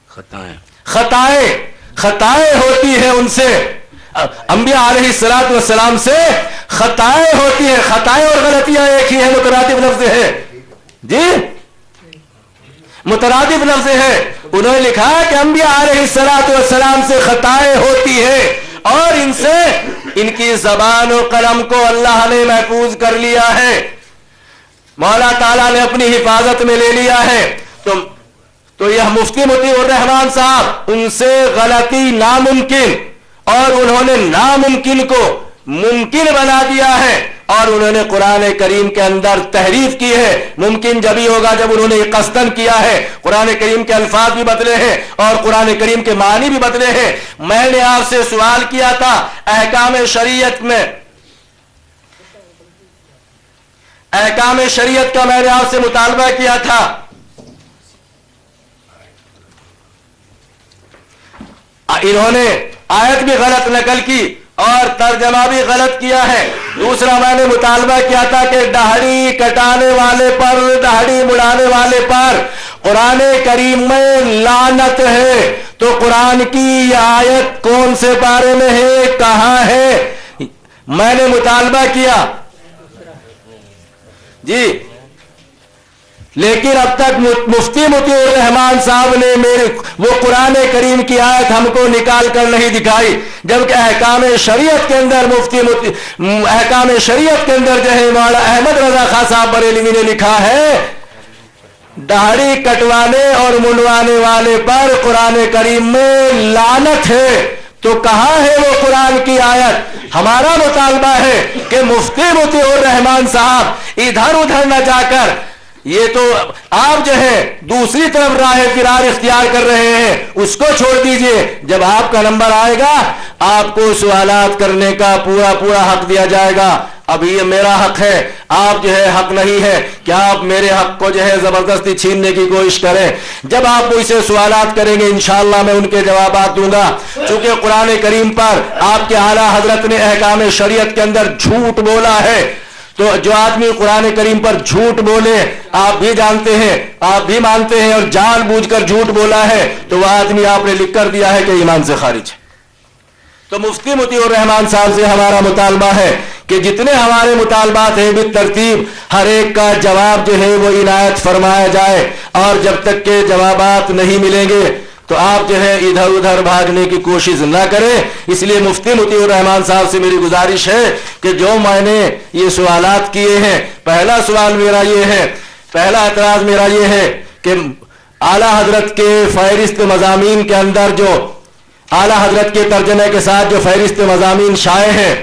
خطائیں ہوتی ہیں ان سے، انبیاء علیہ الصلوۃ والسلام سے خطائیں ہوتی ہیں. خطائیں اور غلطیاں ایک ہی ہیں، مترادف لفظ ہے جی، مترادف لفظ ہے. انہوں نے لکھا کہ انبیاء علیہ الصلوۃ والسلام سے خطائیں ہوتی ہیں اور ان سے ان کی زبان و قلم کو اللہ نے محفوظ کر لیا ہے، مولا تعالیٰ نے اپنی حفاظت میں لے لیا ہے. تو یہ مفتی مطیع الرحمان صاحب، ان سے غلطی ناممکن، اور انہوں نے ناممکن کو ممکن بنا دیا ہے، اور انہوں نے قرآن کریم کے اندر تحریف کی ہے. ممکن جبھی ہوگا جب انہوں نے یہ قصدن کیا ہے. قرآن کریم کے الفاظ بھی بدلے ہیں اور قرآن کریم کے معنی بھی بدلے ہیں. میں نے آپ سے سوال کیا تھا احکام شریعت کا میں نے آپ سے مطالبہ کیا تھا. انہوں نے آیت بھی غلط نقل کی اور ترجمہ بھی غلط کیا ہے. دوسرا میں نے مطالبہ کیا تھا کہ داڑھی کٹانے والے پر، داڑھی مڑانے والے پر قرآن کریم میں لعنت ہے، تو قرآن کی یہ آیت کون سے پارے میں ہے، کہاں ہے؟ میں نے مطالبہ کیا جی، لیکن اب تک مفتی مطیع الرحمان صاحب نے وہ قرآن کریم کی آیت ہم کو نکال کر نہیں دکھائی، جبکہ احکام شریعت کے اندر احکام شریعت کے اندر جو ہے مولانا احمد رضا خان صاحب بریلوی نے لکھا ہے داڑھی کٹوانے اور منڈوانے والے پر قرآن کریم میں لعنت ہے. تو کہاں ہے وہ قرآن کی آیت؟ ہمارا مطالبہ ہے کہ مفتی مطیع الرحمان صاحب ادھر ادھر نہ جا کر، یہ تو آپ جو ہے دوسری طرف راہ فرار اختیار کر رہے ہیں، اس کو چھوڑ دیجئے. جب آپ کا نمبر آئے گا آپ کو سوالات کرنے کا پورا حق دیا جائے گا. ابھی یہ میرا حق ہے، آپ جو ہے حق نہیں ہے کہ آپ میرے حق کو جو ہے زبردستی چھیننے کی کوشش کریں. جب آپ مجھ سے سوالات کریں گے انشاءاللہ میں ان کے جوابات دوں گا. چونکہ قرآن کریم پر آپ کے اعلیٰ حضرت نے احکام شریعت کے اندر جھوٹ بولا ہے، تو جو آدمی قرآن کریم پر جھوٹ بولے، آپ بھی جانتے ہیں، آپ بھی مانتے ہیں، اور جان بوجھ کر جھوٹ بولا ہے تو وہ آدمی آپ نے لکھ کر دیا ہے کہ ایمان سے خارج ہے. تو مفتی مطیع الرحمان صاحب سے ہمارا مطالبہ ہے کہ جتنے ہمارے مطالبات ہیں بالترتیب ہر ایک کا جواب جو ہے وہ عنایت فرمایا جائے، اور جب تک کہ جوابات نہیں ملیں گے تو آپ جو ہے ادھر ادھر بھاگنے کی کوشش نہ کریں. اس لیے مفتی مطیع الرحمان صاحب سے میری گزارش ہے کہ جو میں نے یہ سوالات کیے ہیں، پہلا سوال میرا یہ ہے، پہلا اعتراض میرا یہ ہے کہ اعلیٰ حضرت کے فہرست مضامین کے اندر جو اعلیٰ حضرت کے ترجمے کے ساتھ جو فہرست مضامین شائع ہیں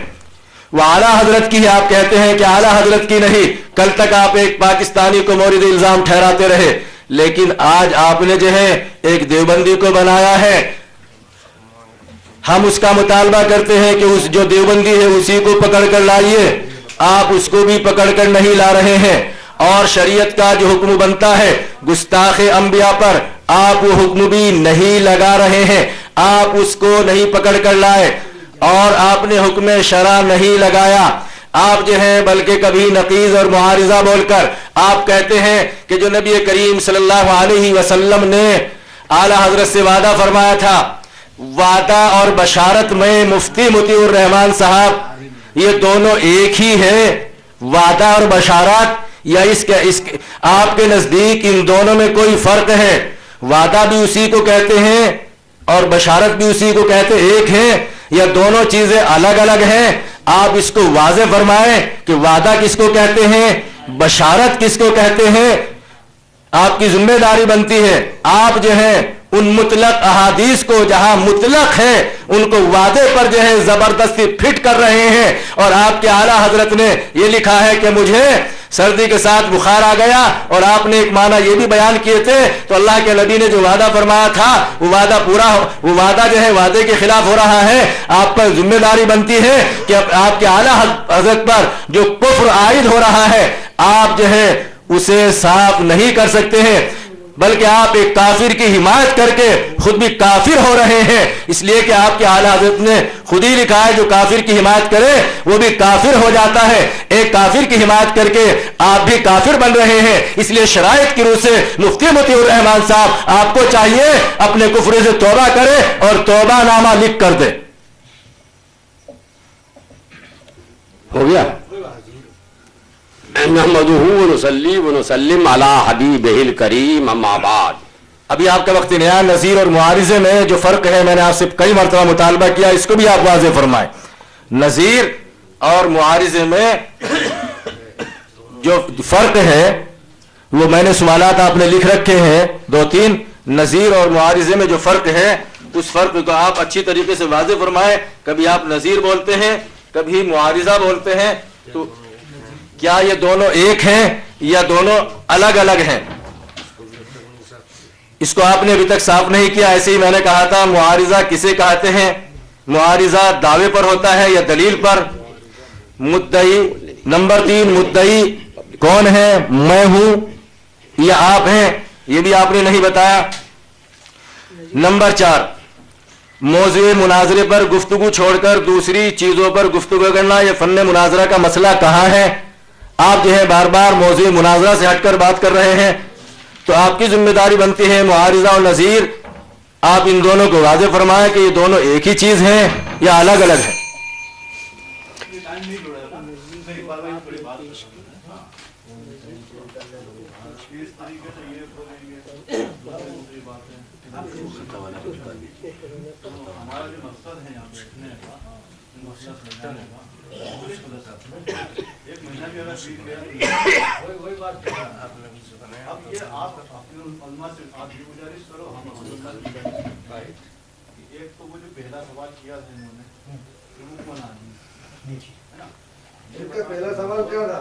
وہ اعلیٰ حضرت کی ہے. آپ کہتے ہیں کہ اعلیٰ حضرت کی نہیں. کل تک آپ ایک پاکستانی کو مورد الزام ٹھہراتے رہے، لیکن آج آپ نے جو ہے ایک دیوبندی کو بنایا ہے. ہم اس کا مطالبہ کرتے ہیں کہ اس جو دیوبندی ہے اسی کو پکڑ کر لائیے. آپ اس کو بھی پکڑ کر نہیں لا رہے ہیں، اور شریعت کا جو حکم بنتا ہے گستاخ انبیاء پر آپ وہ حکم بھی نہیں لگا رہے ہیں. آپ اس کو نہیں پکڑ کر لائے اور آپ نے حکم شرع نہیں لگایا. آپ جو ہیں بلکہ کبھی نقیض اور معارضہ بول کر آپ کہتے ہیں کہ جو نبی کریم صلی اللہ علیہ وسلم نے اعلیٰ حضرت سے وعدہ فرمایا تھا، وعدہ اور بشارت میں مفتی مطیع الرحمان صاحب یہ دونوں ایک ہی ہے؟ وعدہ اور بشارت، یا آپ کے نزدیک ان دونوں میں کوئی فرق ہے؟ وعدہ بھی اسی کو کہتے ہیں اور بشارت بھی اسی کو کہتے ہیں، ایک ہیں یا دونوں چیزیں الگ الگ ہیں؟ آپ اس کو واضح فرمائیں کہ وعدہ کس کو کہتے ہیں، بشارت کس کو کہتے ہیں. آپ کی ذمہ داری بنتی ہے آپ جو ہے ان مطلق احادیث کو جہاں مطلق ہے ان کو وعدے پر جو ہے زبردستی فٹ کر رہے ہیں. اور آپ کے اعلیٰ حضرت نے یہ لکھا ہے کہ مجھے سردی کے ساتھ بخار آ گیا، اور آپ نے ایک معنی یہ بھی بیان کیے تھے. تو اللہ کے نبی نے جو وعدہ فرمایا تھا وہ وعدہ وہ وعدہ جو ہے وعدے کے خلاف ہو رہا ہے. آپ پر ذمہ داری بنتی ہے کہ آپ کے اعلیٰ حضرت پر جو کفر عائد ہو رہا ہے آپ جو ہے اسے صاف نہیں کر سکتے ہیں. بلکہ آپ ایک کافر کی حمایت کر کے خود بھی کافر ہو رہے ہیں، اس لیے کہ آپ کے اعلیٰ حضرت نے خود ہی لکھا ہے جو کافر کی حمایت کرے وہ بھی کافر ہو جاتا ہے، ایک کافر کی حمایت کر کے آپ بھی کافر بن رہے ہیں۔ اس لیے شرائط کی روح سے مفتی مطیع الرحمان صاحب آپ کو چاہیے اپنے کفر سے توبہ کرے اور توبہ نامہ لکھ کر دے۔ ہو گیا؟ نحمدہ ونصلی ونسلم علی حبیبہ الکریم اما بعد۔ ابھی آپ کا وقت نیا نظیر اور معارضے میں جو فرق ہے میں نے آپ سے کئی مرتبہ مطالبہ کیا، اس کو بھی آپ واضح فرمائیں۔ نظیر اور معارضے میں جو فرق ہے وہ میں نے سوالات آپ نے لکھ رکھے ہیں 2-3۔ نظیر اور معارضے میں جو فرق ہے اس فرق کو آپ اچھی طریقے سے واضح فرمائیں۔ کبھی آپ نظیر بولتے ہیں کبھی معارضہ بولتے ہیں، تو کیا یہ دونوں ایک ہیں یا دونوں الگ الگ ہیں؟ اس کو آپ نے ابھی تک صاف نہیں کیا۔ ایسے ہی میں نے کہا تھا معارضہ کسے کہتے ہیں؟ معارضہ دعوے پر ہوتا ہے یا دلیل پر؟ مدعی نمبر 3 مدعی کون ہے؟ میں ہوں یا آپ ہیں؟ یہ بھی آپ نے نہیں بتایا۔ نمبر 4 موضوع مناظرے پر گفتگو چھوڑ کر دوسری چیزوں پر گفتگو کرنا، یہ فن مناظرہ کا مسئلہ کہاں ہے؟ آپ جو ہے بار بار موضوع مناظرہ سے ہٹ کر بات کر رہے ہیں، تو آپ کی ذمہ داری بنتی ہے معارضہ اور نظیر آپ ان دونوں کو واضح فرمائیں کہ یہ دونوں ایک ہی چیز ہیں یا الگ الگ ہیں۔ اب یہ آپ اپنے علماء سے آپ یہ گزارش کرو، ہم ایک تو وہ جو پہلا سوال کیا تھا انہوں نے پہلا سوال کیا تھا؟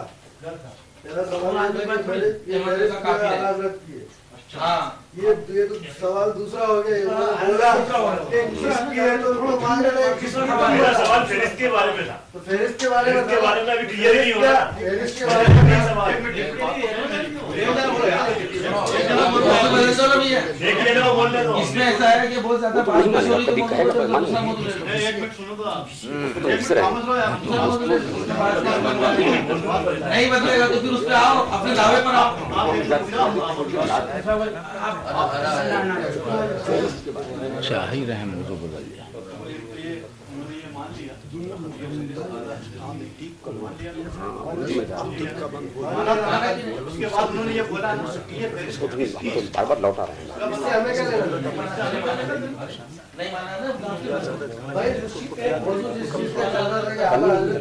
پہلا سوال یہ تو سوال دوسرا ہو گیا۔ سوال فہرست کے بارے میں تھا، تو فہرست کے بارے میں ابھی کلیئر نہیں ہو رہا۔ فہرست کے بارے میں اس میں ایسا ہے کہ بہت زیادہ بات نہیں ہو رہی، ایک منٹ سنو تو آپ نہیں بدلے گا تو پھر اس پہ آؤ، اپنے دعوے پر آؤ۔ شاہی رحم موضوع بدل دیا۔ اس کے بعد انہوں نے یہ بولا اس کو بار بار لوٹا رہے ہیں۔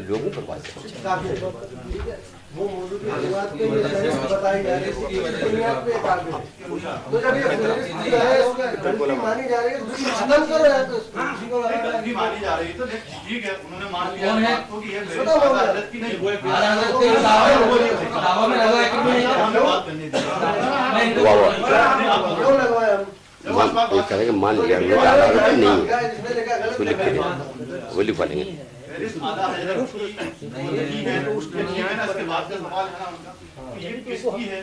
لوگوں پر واضح وہ موضوع کی بات کے لیے فہرست بتائی جا رہی ہے، اس کی بنیاد پہ ایک آگے تو جب یہ فہرست جو ہے اس کا غلطی مانی جا رہی ہے تو اس کی ختم کرو یا تو اسی کو غلطی مانی جا رہی ہے تو ٹھیک ہے، انہوں نے مان لیا کون ہے؟ کہ یہ فہرست عدالت کی نہیں ہے، دعویٰ میں لگا ہے کہ ہمیں بات کرنی تھی۔ کیوں لگوایا ہم یہ کہے کہ مان لیا نہیں ہے، اس کو لکھ کے دیں، وہ لکھوا لیں گے۔ فہرست آدھا حضرت کی ہے، اس کے بعد کا سوال ہے نا ان کا کہ یہ کس کی ہے،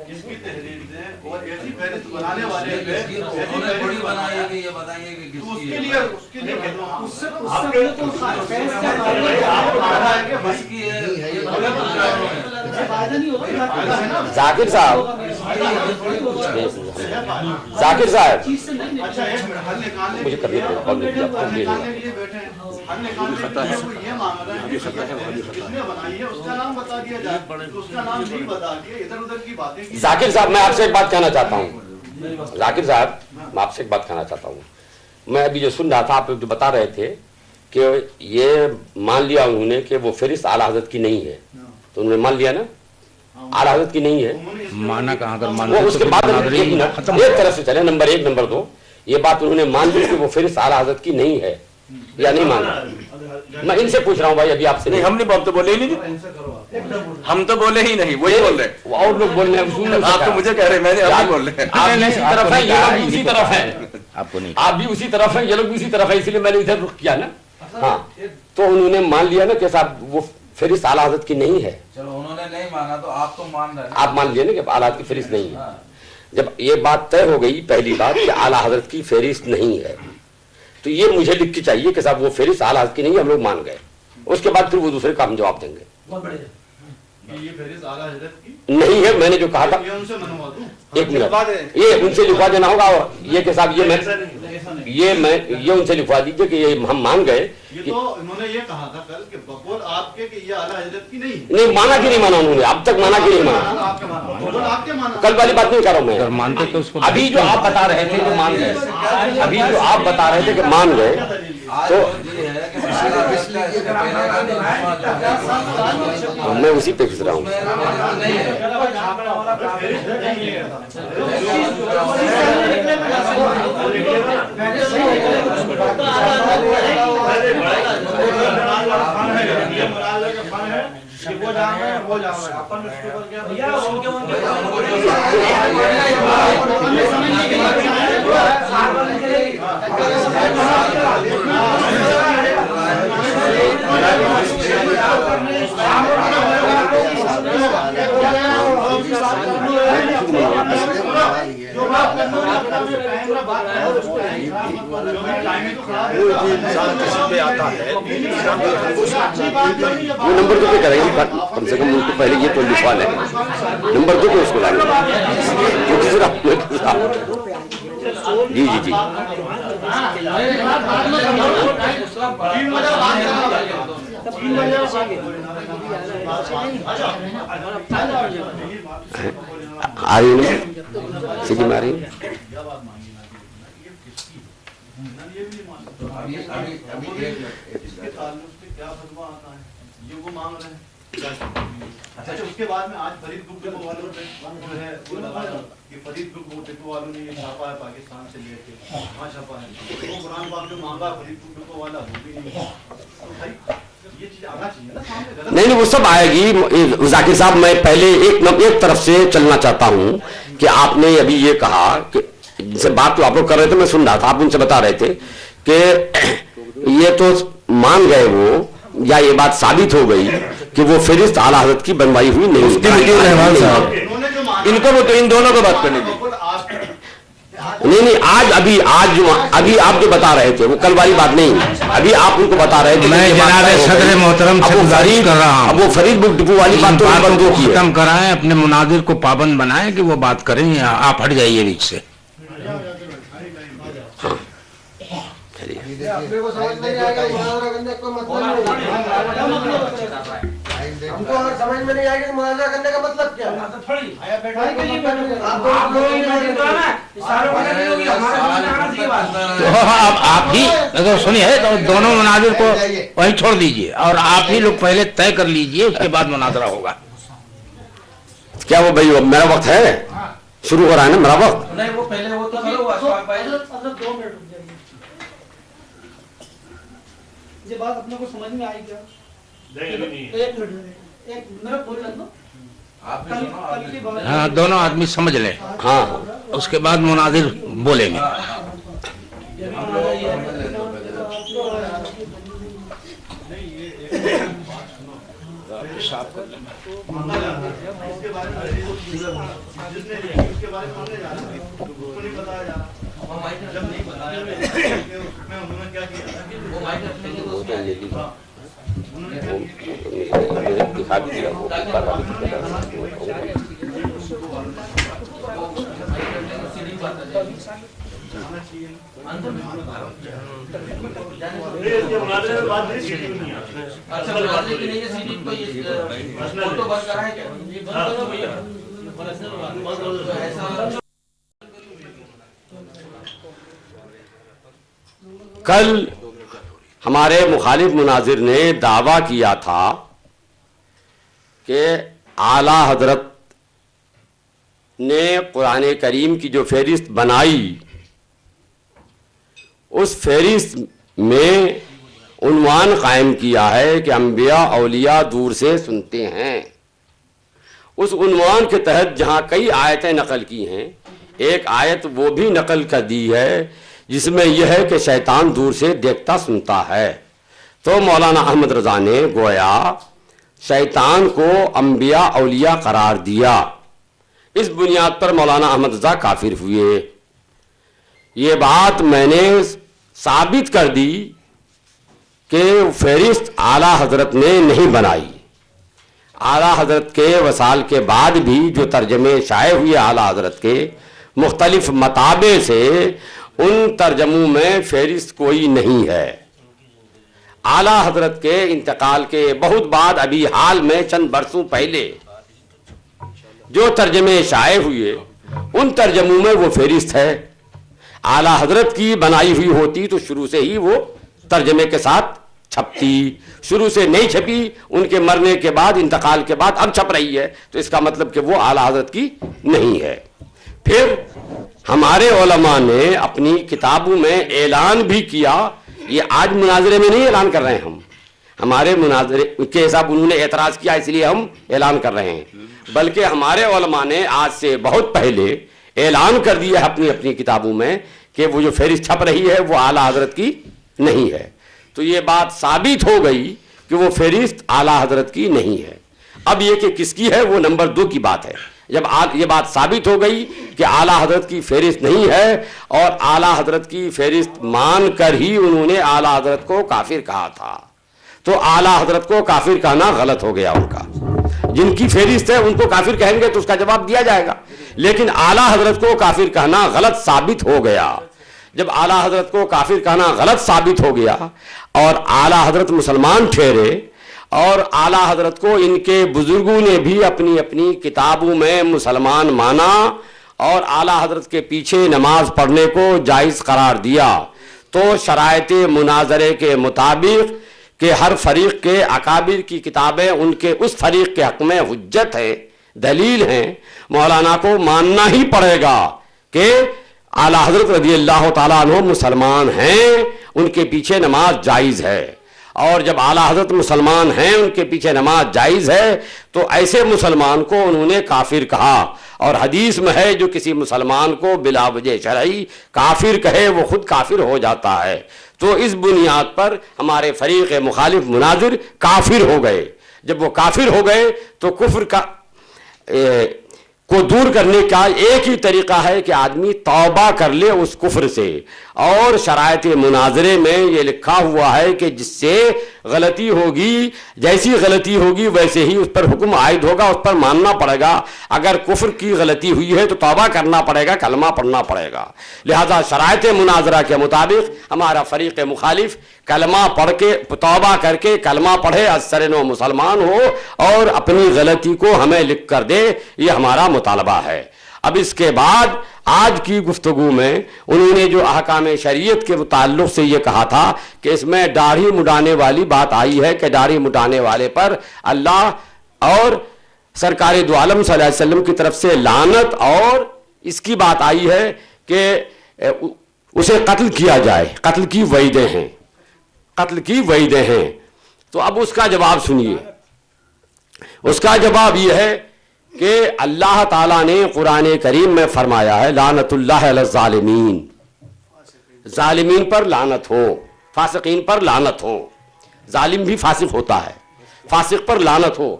کس کی تحریر ہے، اور ایسی فہرست بنانے والے ہیں، انہوں نے بڑی بنائی ہے کہ یہ بتائیے کہ کس اس کی کے ہے۔ لیے اس کے لیے کہتا ہوں اس سے آپ کے تو آپ کو آنا ہے کہ کس کی ہے، یہ غلط الزاموں ہے۔ فائدہ نہیں ہوگا۔ ذاکر صاحب، ذاکر صاحب اچھا ایک منٹ حل نکالنے مجھے کر دیتے حل نکالنے کے لیے بیٹھے ہیں، حل نکالنے کے لیے وہ یہ مانگ رہا ہے کہ جس نے بنائی ہے اس کا نام بتا دیا جائے، تو اس کا نام نہیں بتا کے ادھر ادھر کی باتیں کی۔ ذاکر صاحب میں آپ سے ایک بات کہنا چاہتا ہوں، ذاکر صاحب میں آپ سے ایک بات کہنا چاہتا ہوں۔ میں ابھی جو سن رہا تھا آپ جو بتا رہے تھے کہ یہ مان لیا انہوں نے کہ وہ فہرست اعلیٰ حضرت کی نہیں ہے، تو انہوں نے مان لیا نا اعلیٰ حضرت کی نہیں ہے، مانا کہاں کر وہ اس کے بعد ایک طرف سے چلے نمبر 1 نمبر 2 یہ بات انہوں نے مان لی کہ وہ فہرست اعلیٰ حضرت کی نہیں ہے یا نہیں مان رہا؟ میں ان سے پوچھ رہا ہوں بھائی، ابھی آپ سے نہیں، ہم نہیں، ہم تو بولے ہی نہیں، ہم تو بولے ہی نہیں، وہی بول رہے ہیں۔ اور لوگ بول رہے ہیں، آپ تو مجھے کہہ رہے ہیں، میں نے ابھی بول رہے ہیں۔ آپ بھی اسی طرف ہیں، یہ لوگ بھی اسی طرف ہیں، آپ کو نہیں آپ بھی اسی طرف ہیں، یہ لوگ بھی اسی طرف ہیں، اس لیے میں نے ادھر رخ کیا نا۔ ہاں تو انہوں نے مان لیا نا کہ صاحب وہ فہرست اعلیٰ حضرت کی نہیں ہے، چلو انہوں نے نہیں مانا تو آپ تو مان رہے ہیں۔ آپ مان لیے نا کہ اعلیٰ حضرت کی فہرست نہیں ہے۔ جب یہ بات طے ہو گئی پہلی بات کہ اعلیٰ حضرت کی فہرست نہیں ہے تو یہ مجھے لکھ کے چاہیے کہ صاحب وہ فہرست اعلیٰ حضرت کی نہیں، ہم لوگ مان گئے. اس کے بعد پھر وہ دوسرے کا ہم جواب دیں گے. یہ فہرست اعلیٰ حضرت کی نہیں ہے، میں نے جو کہا تھا یہ ان سے منوا دوں. ایک منٹ، یہ ان سے لکھوا دینا ہوگا. یہ کہ صاحب یہ ان سے لکھوا دیجیے کہ یہ ہم مان گئے. یہ تو انہوں نے یہ کہا تھا کل کہ بقول آپ کے کہ یہ اعلیٰ حضرت کی نہیں. نہیں مانا کہ نہیں مانا انہوں نے، اب تک مانا کہ نہیں مانا. آپ کے مانا بقول آپ کے مانا. کل والی بات نہیں کر رہا ہوں اگر میں. مانتے تو اس کو ابھی جو آپ بتا رہے تھے کہ مان گئے، ابھی جو آپ بتا رہے تھے کہ مان گئے تو میں اسی پہ کھس رہا ہوں. وہ نمبر دو پہ کریں گے کم سے کم ان کو پہلے یہ تو لکھوا لیں. نمبر دو پہ اس کو لائیں گے. جی جی جی آ رہی ہے سیدھی میں آ رہی ہے. اس کے تعلق سے کیا فتویٰ آتا ہے یہ وہ مانگ رہے ہیں. اچھا اس کے بعد میں آج فرید بک ڈپو والوں نے جو ہے وہ لگایا کہ فرید بک ڈپو والوں نے یہ چھاپا ہے پاکستان سے لے کے وہاں چھاپا ہے. وہ قرآن پاک جو مانگا فرید بک ڈپو والا وہ بھی نہیں. تو بھائی یہ چیز آنا چاہیے نا سامنے. نہیں وہ سب آئے گی. ذاکر صاحب میں پہلے ایک طرف سے چلنا چاہتا ہوں کہ آپ نے ابھی یہ کہا کہ جیسے بات تو آپ لوگ کر رہے تھے میں سن رہا تھا، آپ ان سے بتا رہے تھے کہ یہ تو مان گئے وہ یا یہ بات ثابت ہو گئی کہ وہ فہرست اعلیٰ حضرت کی بنوائی ہوئی نہیں. مفتی مجید الرحمان صاحب ان کو ان دونوں کو بات کرنے دیں. نہیں آج ابھی آپ جو بتا رہے تھے وہ کل والی بات نہیں. ابھی آپ ان کو بتا رہے تھے میں جناب صدر محترم سے گزارش کر رہا ہوں اب وہ فرید بک ڈپو والی بات تو ختم کرائیں، اپنے مناظر کو پابند بنائیں کہ وہ بات کریں. آپ ہٹ جائیے بیچ سے. اپنے کو سمجھ نہیں آئے گا مناظرہ کرنے کا مطلب ہم کو سمجھ میں نہیں آئے گا مناظرہ کرنے کا مطلب کیا آپ ہی سنیے تو دونوں مناظر کو وہیں چھوڑ دیجئے اور آپ ہی لوگ پہلے طے کر لیجئے، اس کے بعد مناظرہ ہوگا. کیا وہ بھائی میرا وقت ہے شروع ہو رہا ہے نا میرا وقت. نہیں وہ پہلے وہ تو دو منٹ رک جائیے. یہ بات اپنے کو سمجھ میں آئی کیا؟ ایک منٹ میرا بول رہا نا ہاں دونوں آدمی سمجھ لیں. ہاں اس کے بعد مناظر بولیں گے. کل ہمارے مخالف مناظر نے دعویٰ کیا تھا کہ اعلیٰ حضرت نے قرآن کریم کی جو فہرست بنائی اس فہرست میں عنوان قائم کیا ہے کہ انبیاء اولیاء دور سے سنتے ہیں. اس عنوان کے تحت جہاں کئی آیتیں نقل کی ہیں، ایک آیت وہ بھی نقل کر دی ہے جس میں یہ ہے کہ شیطان دور سے دیکھتا سنتا ہے. تو مولانا احمد رضا نے گویا شیطان کو انبیاء اولیاء قرار دیا. اس بنیاد پر مولانا احمد رضا کافر ہوئے. یہ بات میں نے ثابت کر دی کہ فہرست اعلیٰ حضرت نے نہیں بنائی. اعلیٰ حضرت کے وصال کے بعد بھی جو ترجمے شائع ہوئے اعلیٰ حضرت کے مختلف مطابع سے، ان ترجموں میں فہرست کوئی نہیں ہے. اعلیٰ حضرت کے انتقال کے بہت بعد، ابھی حال میں چند برسوں پہلے جو ترجمے شائع ہوئے، ان ترجموں میں وہ فہرست ہے. اعلیٰ حضرت کی بنائی ہوئی ہوتی تو شروع سے ہی وہ ترجمے کے ساتھ چھپتی. شروع سے نہیں چھپی، ان کے مرنے کے بعد، انتقال کے بعد اب چھپ رہی ہے، تو اس کا مطلب کہ وہ اعلیٰ حضرت کی نہیں ہے. پھر ہمارے علماء نے اپنی کتابوں میں اعلان بھی کیا. یہ آج مناظرے میں نہیں اعلان کر رہے ہیں ہم، ہمارے مناظرے کے حساب انہوں نے اعتراض کیا اس لیے ہم اعلان کر رہے ہیں، بلکہ ہمارے علماء نے آج سے بہت پہلے اعلان کر دیا اپنی اپنی کتابوں میں کہ وہ جو فہرست چھپ رہی ہے وہ اعلیٰ حضرت کی نہیں ہے. تو یہ بات ثابت ہو گئی کہ وہ فہرست اعلیٰ حضرت کی نہیں ہے. اب یہ کہ کس کی ہے وہ نمبر 2 کی بات ہے. جب یہ بات ثابت ہو گئی کہ اعلیٰ حضرت کی فہرست نہیں ہے، اور اعلیٰ حضرت کی فہرست مان کر ہی انہوں نے اعلیٰ حضرت کو کافر کہا تھا، تو اعلیٰ حضرت کو کافر کہنا غلط ہو گیا. ان کا جن کی فہرست ہے ان کو کافر کہیں گے تو اس کا جواب دیا جائے گا، لیکن اعلیٰ حضرت کو کافر کہنا غلط ثابت ہو گیا. جب اعلیٰ حضرت کو کافر کہنا غلط ثابت ہو گیا اور اعلیٰ حضرت مسلمان ٹھہرے، اور اعلیٰ حضرت کو ان کے بزرگوں نے بھی اپنی اپنی کتابوں میں مسلمان مانا اور اعلیٰ حضرت کے پیچھے نماز پڑھنے کو جائز قرار دیا، تو شرائط مناظرے کے مطابق کہ ہر فریق کے اکابر کی کتابیں ان کے اس فریق کے حق میں حجت ہے، دلیل ہیں، مولانا کو ماننا ہی پڑے گا کہ اعلیٰ حضرت رضی اللہ تعالیٰ عنہ مسلمان ہیں، ان کے پیچھے نماز جائز ہے. اور جب اعلیٰ حضرت مسلمان ہیں، ان کے پیچھے نماز جائز ہے، تو ایسے مسلمان کو انہوں نے کافر کہا. اور حدیث میں ہے جو کسی مسلمان کو بلا وجہ شرعی کافر کہے وہ خود کافر ہو جاتا ہے. تو اس بنیاد پر ہمارے فریق مخالف مناظر کافر ہو گئے. جب وہ کافر ہو گئے تو کفر کو دور کرنے کا ایک ہی طریقہ ہے کہ آدمی توبہ کر لے اس کفر سے. اور شرائط مناظرے میں یہ لکھا ہوا ہے کہ جس سے غلطی ہوگی، جیسی غلطی ہوگی ویسے ہی اس پر حکم عائد ہوگا، اس پر ماننا پڑے گا. اگر کفر کی غلطی ہوئی ہے تو توبہ کرنا پڑے گا، کلمہ پڑھنا پڑے گا. لہذا شرائط مناظرہ کے مطابق ہمارا فریق مخالف کلمہ پڑھ کے، توبہ کر کے کلمہ پڑھے، از سر نو مسلمان ہو اور اپنی غلطی کو ہمیں لکھ کر دے، یہ ہمارا مطالبہ ہے. اب اس کے بعد آج کی گفتگو میں انہوں نے جو احکام شریعت کے تعلق سے یہ کہا تھا کہ اس میں داڑھی مڈانے والی بات آئی ہے کہ داڑھی مڈانے والے پر اللہ اور سرکار دو عالم صلی اللہ علیہ وسلم کی طرف سے لعنت، اور اس کی بات آئی ہے کہ اسے قتل کیا جائے، قتل کی وعیدیں ہیں، قتل کی وعیدیں ہیں. تو اب اس کا جواب سنیے. اس کا جواب یہ ہے کہ اللہ تعالیٰ نے قرآن کریم میں فرمایا ہے لعنت اللہ علی الظالمین، ظالمین پر لعنت ہو، فاسقین پر لعنت ہو. ظالم بھی فاسق ہوتا ہے، فاسق پر لعنت ہو.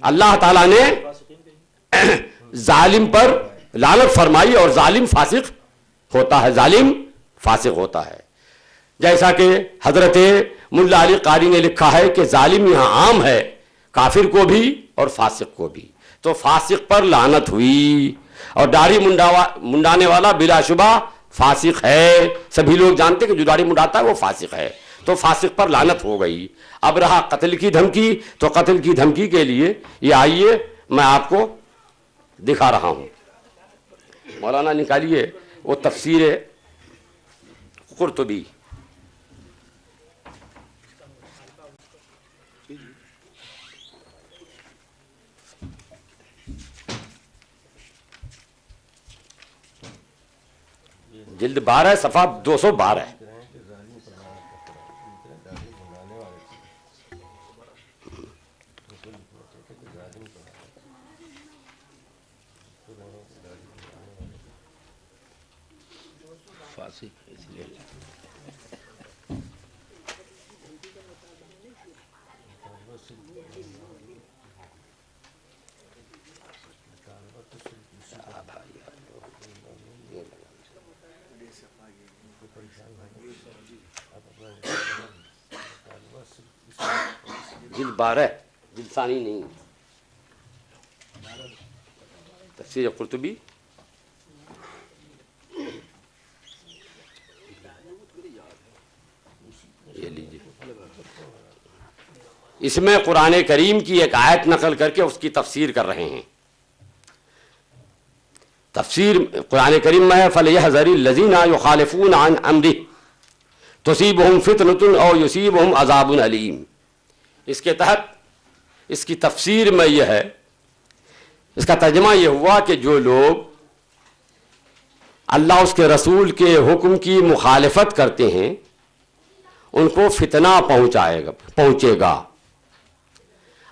اللہ تعالیٰ نے ظالم پر لعنت فرمائی، اور ظالم فاسق ہوتا ہے، ظالم فاسق ہوتا ہے. جیسا کہ حضرت ملا علی قاری نے لکھا ہے کہ ظالم یہاں عام ہے، کافر کو بھی اور فاسق کو بھی. تو فاسق پر لعنت ہوئی، اور داڑھی منڈانے والا بلا شبہ فاسق ہے. سبھی لوگ جانتے کہ جو داڑھی منڈاتا ہے وہ فاسق ہے، تو فاسق پر لعنت ہو گئی. اب رہا قتل کی دھمکی، تو قتل کی دھمکی کے لیے یہ آئیے میں آپ کو دکھا رہا ہوں. مولانا نکالیے وہ تفسیر قرطبی. جلد 12 صفحہ 212. جلد 12 جلد ثانی نہیں، تفسیر قرطبی یہ لیجیے، اس میں قرآن کریم کی ایک آیت نقل کر کے اس کی تفسیر کر رہے ہیں. تفسیر قرآن کریم میں ہے فَلْيَحْذَرِ الَّذِينَ يُخَالِفُونَ عَنْ أَمْرِهِ تُصِيبُهُمْ فِتْنَةٌ أَوْ يُصِيبُهُمْ عَذَابٌ أَلِيمٌ. اس کے تحت اس کی تفسیر میں یہ ہے، اس کا ترجمہ یہ ہوا کہ جو لوگ اللہ اس کے رسول کے حکم کی مخالفت کرتے ہیں ان کو فتنہ پہنچے گا.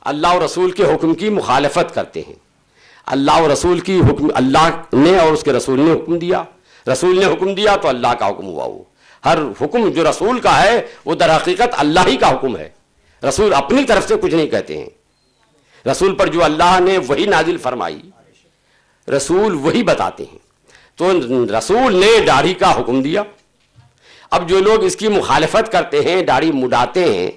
اللہ اور رسول کے حکم کی مخالفت کرتے ہیں، اللہ اور رسول کی حکم، اللہ نے اور اس کے رسول نے حکم دیا، رسول نے حکم دیا تو اللہ کا حکم ہوا. وہ ہر حکم جو رسول کا ہے وہ در حقیقت اللہ ہی کا حکم ہے. رسول اپنی طرف سے کچھ نہیں کہتے ہیں. رسول پر جو اللہ نے وہی نازل فرمائی رسول وہی بتاتے ہیں. تو رسول نے داڑھی کا حکم دیا. اب جو لوگ اس کی مخالفت کرتے ہیں، داڑھی مڈاتے ہیں،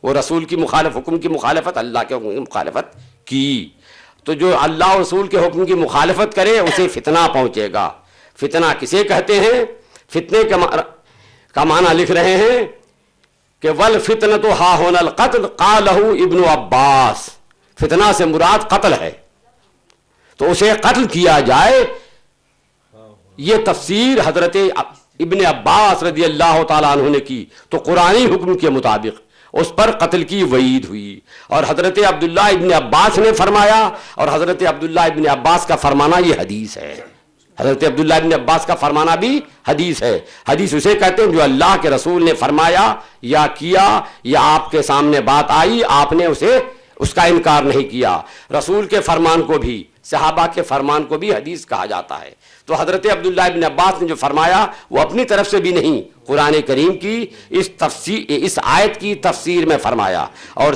وہ رسول کی حکم کی مخالفت، اللہ کے حکم کی مخالفت کی. تو جو اللہ اور رسول کے حکم کی مخالفت کرے اسے فتنہ پہنچے گا. فتنہ کسے کہتے ہیں؟ فتنے کا معنی لکھ رہے ہیں کہ وَالْفِتْنَةُ ہَا هُنَا الْقَتْلُ قَالَهُ ابن عباس. فتنہ سے مراد قتل ہے، تو اسے قتل کیا جائے. یہ تفسیر حضرت ابن عباس رضی اللہ تعالیٰ عنہ نے کی تو قرآنی حکم کے مطابق اس پر قتل کی وعید ہوئی. اور حضرت عبداللہ ابن عباس نے فرمایا، اور حضرت عبداللہ ابن عباس کا فرمانا یہ حدیث ہے. حضرت عبداللہ ابن عباس کا فرمانا بھی حدیث ہے. حدیث اسے کہتے ہیں جو اللہ کے رسول نے فرمایا یا کیا یا آپ کے سامنے بات آئی، آپ نے اس کا انکار نہیں کیا. رسول کے فرمان کو بھی، صحابہ کے فرمان کو بھی حدیث کہا جاتا ہے. تو حضرت عبداللہ ابن عباس نے جو فرمایا وہ اپنی طرف سے بھی نہیں، قرآن کریم کی اس آیت کی تفسیر میں فرمایا. اور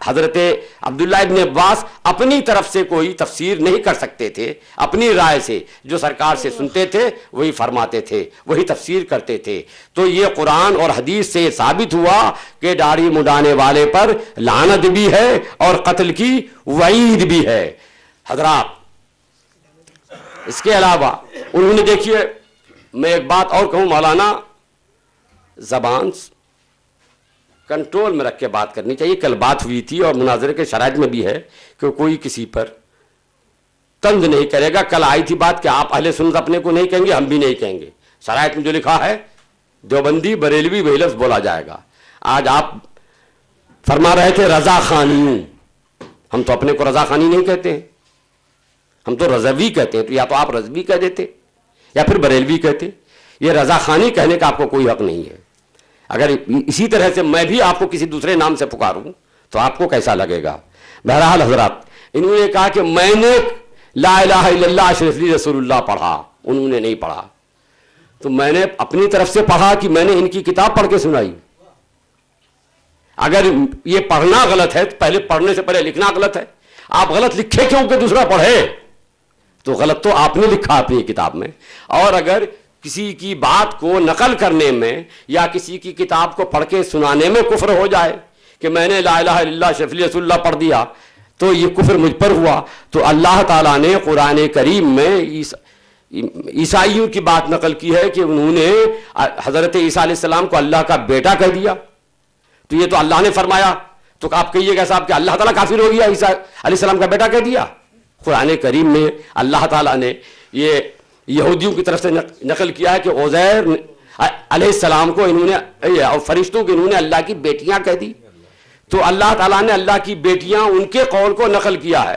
حضرت عبداللہ ابن عباس اپنی طرف سے کوئی تفسیر نہیں کر سکتے تھے، اپنی رائے سے جو سرکار سے سنتے تھے وہی فرماتے تھے، وہی تفسیر کرتے تھے. تو یہ قرآن اور حدیث سے ثابت ہوا کہ داڑھی مڈانے والے پر لعنت بھی ہے اور قتل کی وعید بھی ہے. حضرات اس کے علاوہ انہوں نے، دیکھیے میں ایک بات اور کہوں، مولانا زبان کنٹرول میں رکھ کے بات کرنی چاہیے. کل بات ہوئی تھی اور مناظرے کے شرائط میں بھی ہے کہ کوئی کسی پر طنز نہیں کرے گا. کل آئی تھی بات کہ آپ اہل سنت اپنے کو نہیں کہیں گے، ہم بھی نہیں کہیں گے. شرائط میں جو لکھا ہے دیوبندی بریلوی وہی لفظ بولا جائے گا. آج آپ فرما رہے تھے رضا خانی، ہم تو اپنے کو رضا خانی نہیں کہتے ہیں، ہم تو رضوی کہتے ہیں. تو یا تو آپ رضوی کہہ دیتے یا پھر بریلوی کہتے. یہ رضا خانی کہنے کا آپ کو کوئی حق نہیں ہے. اگر اسی طرح سے میں بھی آپ کو کسی دوسرے نام سے پکاروں تو آپ کو کیسا لگے گا. بہرحال حضرات، انہوں نے کہا کہ میں نے لا الہ الا اللہ اشرف علی رسول اللہ پڑھا، انہوں نے نہیں پڑھا. تو میں نے اپنی طرف سے پڑھا کہ میں نے ان کی کتاب پڑھ کے سنائی. اگر یہ پڑھنا غلط ہے تو پہلے پڑھنے سے پہلے لکھنا غلط ہے. آپ غلط لکھے کیوں کہ دوسرا پڑھے؟ تو غلط تو آپ نے لکھا اپنی کتاب میں. اور اگر کسی کی بات کو نقل کرنے میں یا کسی کی کتاب کو پڑھ کے سنانے میں کفر ہو جائے کہ میں نے لا الہ الا اللہ شفیع رسول اللہ پڑھ دیا تو یہ کفر مجھ پر ہوا. تو اللہ تعالیٰ نے قرآن کریم میں عیسائیوں کی بات نقل کی ہے کہ انہوں نے حضرت عیسیٰ علیہ السلام کو اللہ کا بیٹا کہہ دیا. تو یہ تو اللہ نے فرمایا، تو آپ کہیے گا صاحب کہ اللہ تعالیٰ کافر ہو گیا، عیسیٰ علیہ السلام کا بیٹا کہہ دیا. قرآن کریم میں اللہ تعالیٰ نے یہ یہودیوں کی طرف سے نقل کیا ہے کہ عزیر علیہ السلام کو انہوں نے اور فرشتوں کو انہوں نے اللہ کی بیٹیاں کہہ دی. تو اللہ تعالیٰ نے اللہ کی بیٹیاں ان کے قول کو نقل کیا ہے.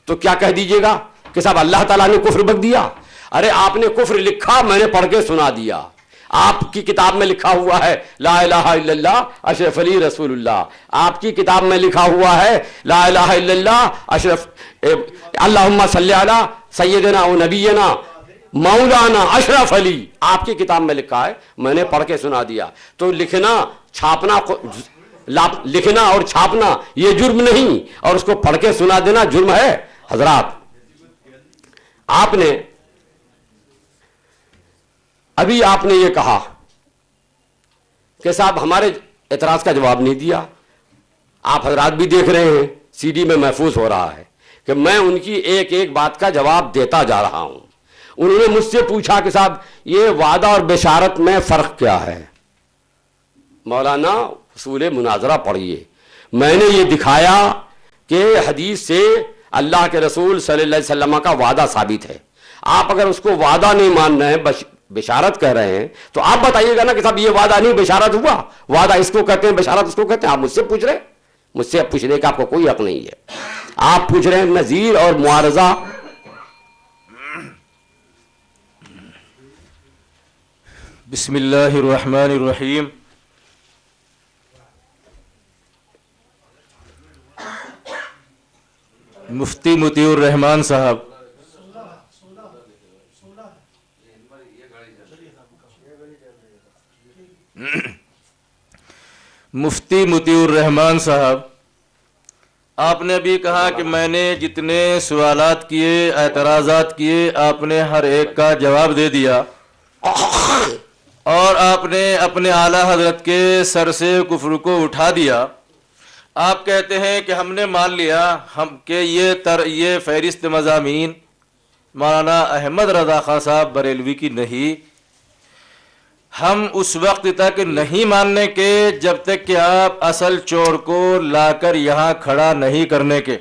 تو کیا کہہ دیجئے گا کہ صاحب اللہ تعالیٰ نے کفر بک دیا؟ ارے آپ نے کفر لکھا، میں نے پڑھ کے سنا دیا. آپ کی کتاب میں لکھا ہوا ہے لا الہ الا اللہ اشرف علی رسول اللہ. آپ کی کتاب میں لکھا ہوا ہے لا الہ الا اللہ اشرف اللہم صلی علی سیدنا و نبینا مولانا اشرف علی. آپ کی کتاب میں لکھا ہے، میں نے پڑھ کے سنا دیا. تو لکھنا اور چھاپنا یہ جرم نہیں، اور اس کو پڑھ کے سنا دینا جرم ہے. حضرات ابھی آپ نے یہ کہا کہ صاحب ہمارے اعتراض کا جواب نہیں دیا. آپ حضرات بھی دیکھ رہے ہیں, سی ڈی میں محفوظ ہو رہا ہے کہ میں ان کی ایک ایک بات کا جواب دیتا جا رہا ہوں. انہوں نے مجھ سے پوچھا کہ صاحب یہ وعدہ اور بشارت میں فرق کیا ہے. مولانا اصول مناظرہ پڑھیے. میں نے یہ دکھایا کہ حدیث سے اللہ کے رسول صلی اللہ علیہ وسلم کا وعدہ ثابت ہے. آپ اگر اس کو وعدہ نہیں مان رہے ہیں, بشارت کہہ رہے ہیں, تو آپ بتائیے گا نا کہ صاحب یہ وعدہ نہیں بشارت ہوا. وعدہ اس کو کہتے ہیں, بشارت اس کو کہتے ہیں. آپ مجھ سے پوچھ رہے ہیں, مجھ سے پوچھنے کا آپ کو کوئی حق نہیں ہے. آپ پوچھ رہے ہیں نظیر اور معارضہ. بسم اللہ الرحمن الرحیم. مفتی مطیع الرحمان صاحب, مفتی مطیع الرحمان صاحب, آپ نے ابھی کہا کہ میں نے جتنے سوالات کیے, اعتراضات کیے, آپ نے ہر ایک کا جواب دے دیا, اور آپ نے اپنے اعلیٰ حضرت کے سر سے کفر کو اٹھا دیا. آپ کہتے ہیں کہ ہم نے مان لیا کہ یہ فہرست مضامین مولانا احمد رضا خان صاحب بریلوی کی نہیں. ہم اس وقت تک نہیں ماننے کے جب تک کہ آپ اصل چور کو لا کر یہاں کھڑا نہیں کرنے کے.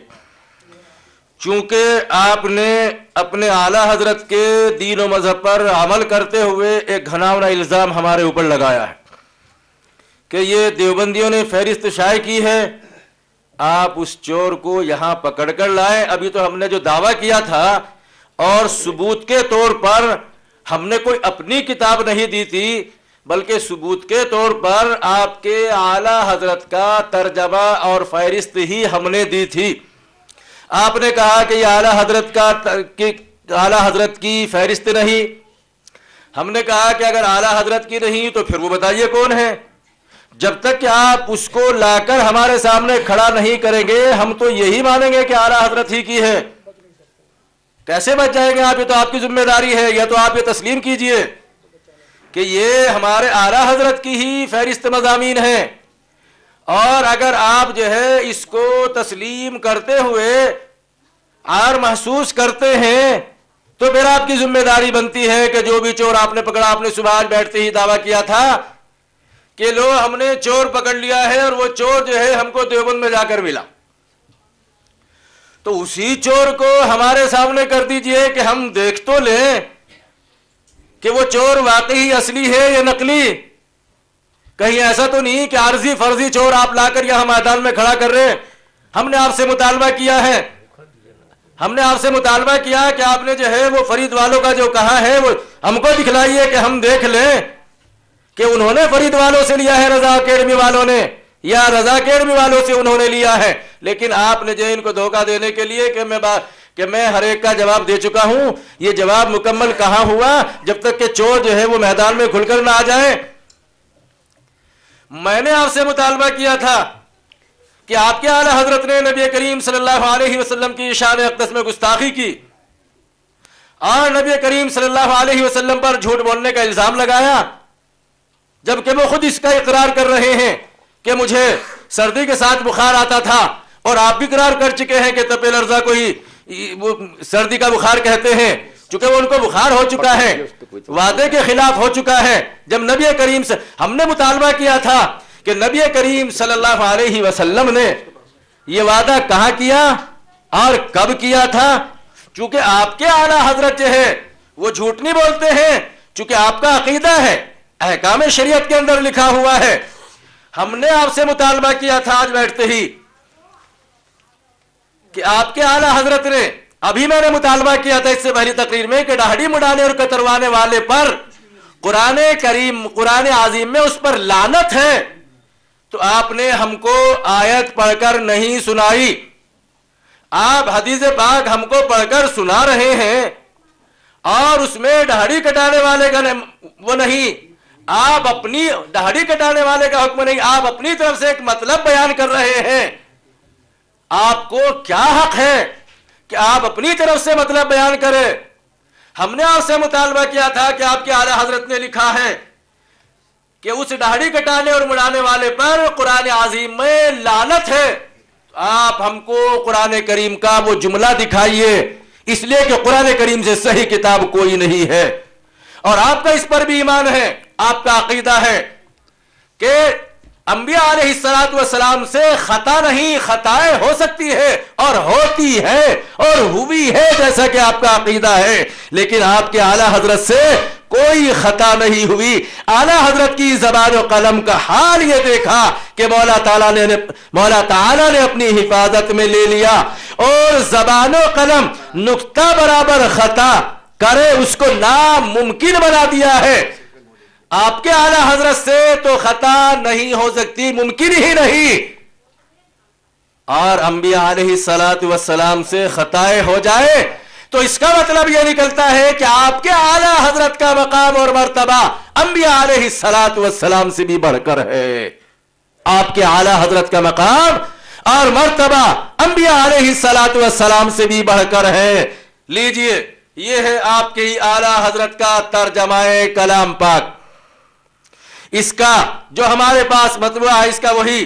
چونکہ آپ نے اپنے اعلیٰ حضرت کے دین و مذہب پر عمل کرتے ہوئے ایک گھناؤنا الزام ہمارے اوپر لگایا ہے کہ یہ دیوبندیوں نے فہرست شائع کی ہے. آپ اس چور کو یہاں پکڑ کر لائیں. ابھی تو ہم نے جو دعویٰ کیا تھا, اور ثبوت کے طور پر ہم نے کوئی اپنی کتاب نہیں دی تھی, بلکہ ثبوت کے طور پر آپ کے اعلیٰ حضرت کا ترجمہ اور فہرست ہی ہم نے دی تھی. آپ نے کہا کہ یہ اعلیٰ حضرت کی فہرست نہیں. ہم نے کہا کہ اگر اعلیٰ حضرت کی نہیں تو پھر وہ بتائیے کون ہے. جب تک کہ آپ اس کو لا کر ہمارے سامنے کھڑا نہیں کریں گے, ہم تو یہی مانیں گے کہ اعلیٰ حضرت ہی کی ہے. کیسے بچ جائیں گے آپ؟ یہ تو آپ کی ذمہ داری ہے. یا تو آپ یہ تسلیم کیجئے کہ یہ ہمارے اعلیٰ حضرت کی ہی فہرست مضامین ہیں, اور اگر آپ جو ہے اس کو تسلیم کرتے ہوئے عار محسوس کرتے ہیں تو پھر آپ کی ذمہ داری بنتی ہے کہ جو بھی چور آپ نے پکڑا, آپ نے صبح بیٹھتے ہی دعویٰ کیا تھا کہ لو ہم نے چور پکڑ لیا ہے, اور وہ چور جو ہے ہم کو دیوبند میں جا کر ملا. تو اسی چور کو ہمارے سامنے کر دیجئے کہ ہم دیکھ تو لیں کہ وہ چور واقعی اصلی ہے یا نقلی. کہیں ایسا تو نہیں کہ عارضی فرضی چور آپ لا کر یہاں میدان میں کھڑا کر رہے ہیں. ہم نے آپ سے مطالبہ کیا ہے, ہم نے آپ سے مطالبہ کیا کہ آپ نے جو ہے وہ فرید والوں کا جو کہا ہے وہ ہم کو دکھلائیے کہ ہم دیکھ لیں کہ انہوں نے فرید والوں سے لیا ہے, رضا اکیڈمی والوں نے, یا رضا اکیڈمی والوں سے انہوں نے لیا ہے. لیکن آپ نے جو ان کو دھوکہ دینے کے لیے کہ میں ہر ایک کا جواب دے چکا ہوں, یہ جواب مکمل کہاں ہوا جب تک کہ چور جو ہے وہ میدان میں کھل کر نہ آ جائیں. میں نے آپ سے مطالبہ کیا تھا کہ آپ کے اعلیٰ حضرت نے نبی کریم صلی اللہ علیہ وسلم کی شان اقدس میں گستاخی کی, اور نبی کریم صلی اللہ علیہ وسلم پر جھوٹ بولنے کا الزام لگایا, جبکہ وہ خود اس کا اقرار کر رہے ہیں کہ مجھے سردی کے ساتھ بخار آتا تھا, اور آپ بھی اقرار کر چکے ہیں کہ تپے لرزہ کو ہی وہ سردی کا بخار کہتے ہیں, چونکہ وہ ان کو بخار ہو چکا ہے, وعدے کے خلاف ہو چکا ہے. جب نبی کریم سے ہم نے مطالبہ کیا تھا کہ نبی کریم صلی اللہ علیہ وسلم نے یہ وعدہ کہاں کیا اور کب کیا تھا, چونکہ آپ کے اعلیٰ حضرت جو ہے وہ جھوٹ نہیں بولتے ہیں, چونکہ آپ کا عقیدہ ہے, احکام شریعت کے اندر لکھا ہوا ہے. ہم نے آپ سے مطالبہ کیا تھا آج بیٹھتے ہی کہ آپ کے اعلیٰ حضرت نے, ابھی میں نے مطالبہ کیا تھا اس سے پہلی تقریر میں, کہ داڑھی مڈانے اور کتروانے والے پر قرآن کریم, قرآن عظیم میں اس پر لعنت ہے, تو آپ نے ہم کو آیت پڑھ کر نہیں سنائی. آپ حدیث پاک ہم کو پڑھ کر سنا رہے ہیں, اور اس میں داڑھی کٹانے والے کا وہ نہیں, آپ اپنی داڑھی کٹانے والے کا حکم نہیں, آپ اپنی طرف سے ایک مطلب بیان کر رہے ہیں. آپ کو کیا حق ہے کہ آپ اپنی طرف سے مطلب بیان کریں؟ ہم نے آپ سے مطالبہ کیا تھا کہ آپ کے اعلیٰ حضرت نے لکھا ہے کہ اس داڑھی کٹانے اور مڑانے والے پر قرآن عظیم میں لعنت ہے، آپ ہم کو قرآن کریم کا وہ جملہ دکھائیے، اس لیے کہ قرآن کریم سے صحیح کتاب کوئی نہیں ہے، اور آپ کا اس پر بھی ایمان ہے، آپ کا عقیدہ ہے کہ انبیاء علیہ السلام سے خطا نہیں، خطائیں ہو سکتی ہے اور ہوتی ہے اور ہوئی ہے، جیسا کہ آپ کا عقیدہ ہے، لیکن آپ کے اعلیٰ حضرت سے کوئی خطا نہیں ہوئی۔ اعلیٰ حضرت کی زبان و قلم کا حال یہ دیکھا کہ مولا تعالیٰ نے اپنی حفاظت میں لے لیا، اور زبان و قلم نقطہ برابر خطا کرے اس کو ناممکن بنا دیا ہے۔ آپ کے اعلیٰ حضرت سے تو خطا نہیں ہو سکتی، ممکن ہی نہیں، اور انبیاء علیہ السلام سے خطائیں ہو جائے تو اس کا مطلب یہ نکلتا ہے کہ آپ کے اعلیٰ حضرت کا مقام اور مرتبہ انبیاء علیہ السلام سے بھی بڑھ کر ہے۔ آپ کے اعلیٰ حضرت کا مقام اور مرتبہ انبیاء علیہ السلام سے بھی بڑھ کر ہے۔ لیجئے، یہ ہے آپ کے ہی اعلیٰ حضرت کا ترجمہ کلام پاک، اس کا جو ہمارے پاس مطبوعہ ہے، اس کا وہی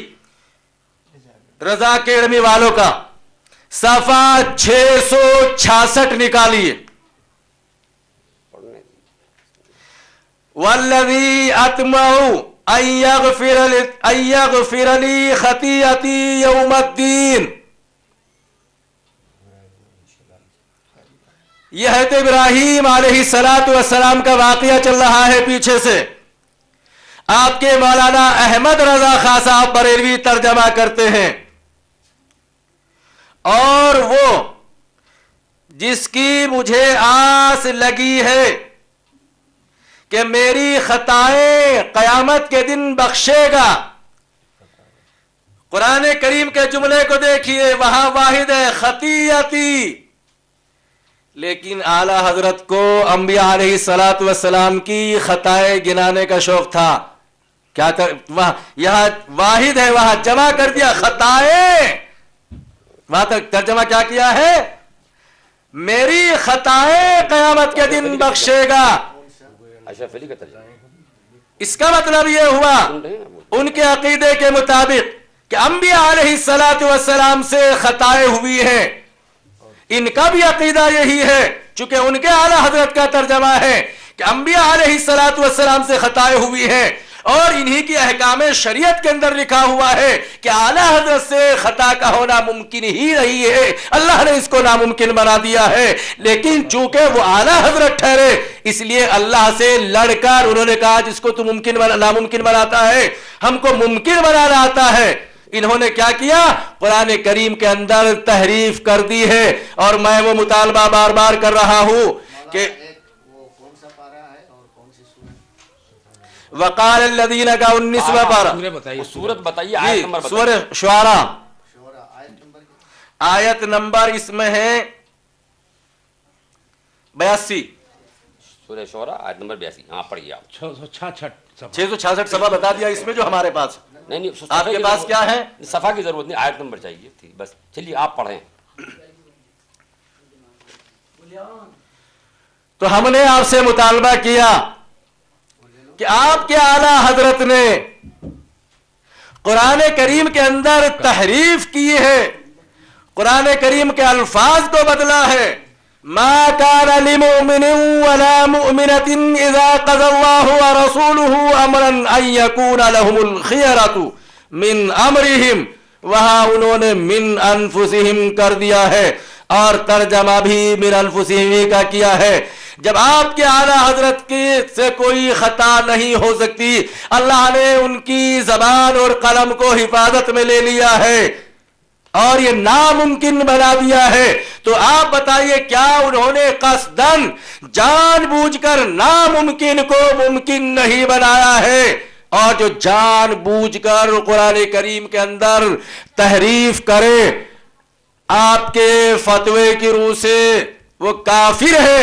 رضا اکیڈمی والوں کا صفحہ 666 نکالیے۔ والذی اطمع ان یغفر لی خطیئتی یوم الدین، یہ حضرت ابراہیم علیہ السلام کا واقعہ چل رہا ہے پیچھے سے۔ آپ کے مولانا احمد رضا خان صاحب بریلوی ترجمہ کرتے ہیں، اور وہ جس کی مجھے آس لگی ہے کہ میری خطائیں قیامت کے دن بخشے گا۔ قرآن کریم کے جملے کو دیکھیے، وہاں واحد ہے خطیئتی، لیکن اعلیٰ حضرت کو انبیاء علیہ السلام کی خطائیں گنانے کا شوق تھا۔ کیا یہاں واحد ہے، وہاں جمع کر دیا خطائیں، وہاں تک ترجمہ کیا کیا ہے، میری خطائیں قیامت کے دن بخشے گا۔ اس کا مطلب یہ ہوا ان کے عقیدے کے مطابق کہ انبیاء علیہ السلام سے خطائیں ہوئی ہیں، ان کا بھی عقیدہ یہی ہے، چونکہ ان کے اعلیٰ حضرت کا ترجمہ ہے کہ انبیاء علیہ السلام سے خطائیں ہوئی ہیں، اور انہی کی احکام شریعت کے اندر لکھا ہوا ہے کہ اعلیٰ حضرت سے خطا کا ہونا ممکن ہی نہیں ہے، اللہ نے اس کو ناممکن بنا دیا ہے، لیکن چونکہ وہ اعلیٰ حضرت ٹھہرے اس لیے اللہ سے لڑ کر انہوں نے کہا جس کو تو ناممکن بناتا ہے ہم کو ممکن بنانا آتا ہے۔ انہوں نے کیا کیا، قرآن کریم کے اندر تحریف کر دی ہے، اور میں وہ مطالبہ بار بار کر رہا ہوں کہ وقال الذین کا 19واں پارہ، سورت بتائیے، آیت نمبر بتائیے۔ سورہ شعراء آیت نمبر اس میں ہے 82۔ سورہ شعراء آیت نمبر 82، ہاں پڑھیے آپ۔ 666 صفحہ بتا دیا اس میں جو ہمارے پاس، نہیں آپ کے پاس کیا ہے؟ صفحہ کی ضرورت نہیں، آیت نمبر چاہیے تھی بس۔ چلیے آپ پڑھیں۔ تو ہم نے آپ سے مطالبہ کیا کہ آپ کے اعلیٰ حضرت نے قرآن کریم کے اندر تحریف کی ہے، قرآن کریم کے الفاظ کو بدلا ہے۔ ما كان لمؤمن ولا مؤمنة اذا قضى الله ورسوله امرا ان يكون لهم الخيرة من امرهم، وہاں انہوں نے من انفسهم کر دیا ہے، اور ترجمہ بھی من انفسهم کا کیا ہے۔ جب آپ کے اعلیٰ حضرت کی سے کوئی خطا نہیں ہو سکتی، اللہ نے ان کی زبان اور قلم کو حفاظت میں لے لیا ہے اور یہ ناممکن بنا دیا ہے، تو آپ بتائیے کیا انہوں نے قصداً جان بوجھ کر ناممکن کو ممکن نہیں بنایا ہے؟ اور جو جان بوجھ کر قرآن کریم کے اندر تحریف کرے آپ کے فتوے کی روح سے وہ کافر ہے،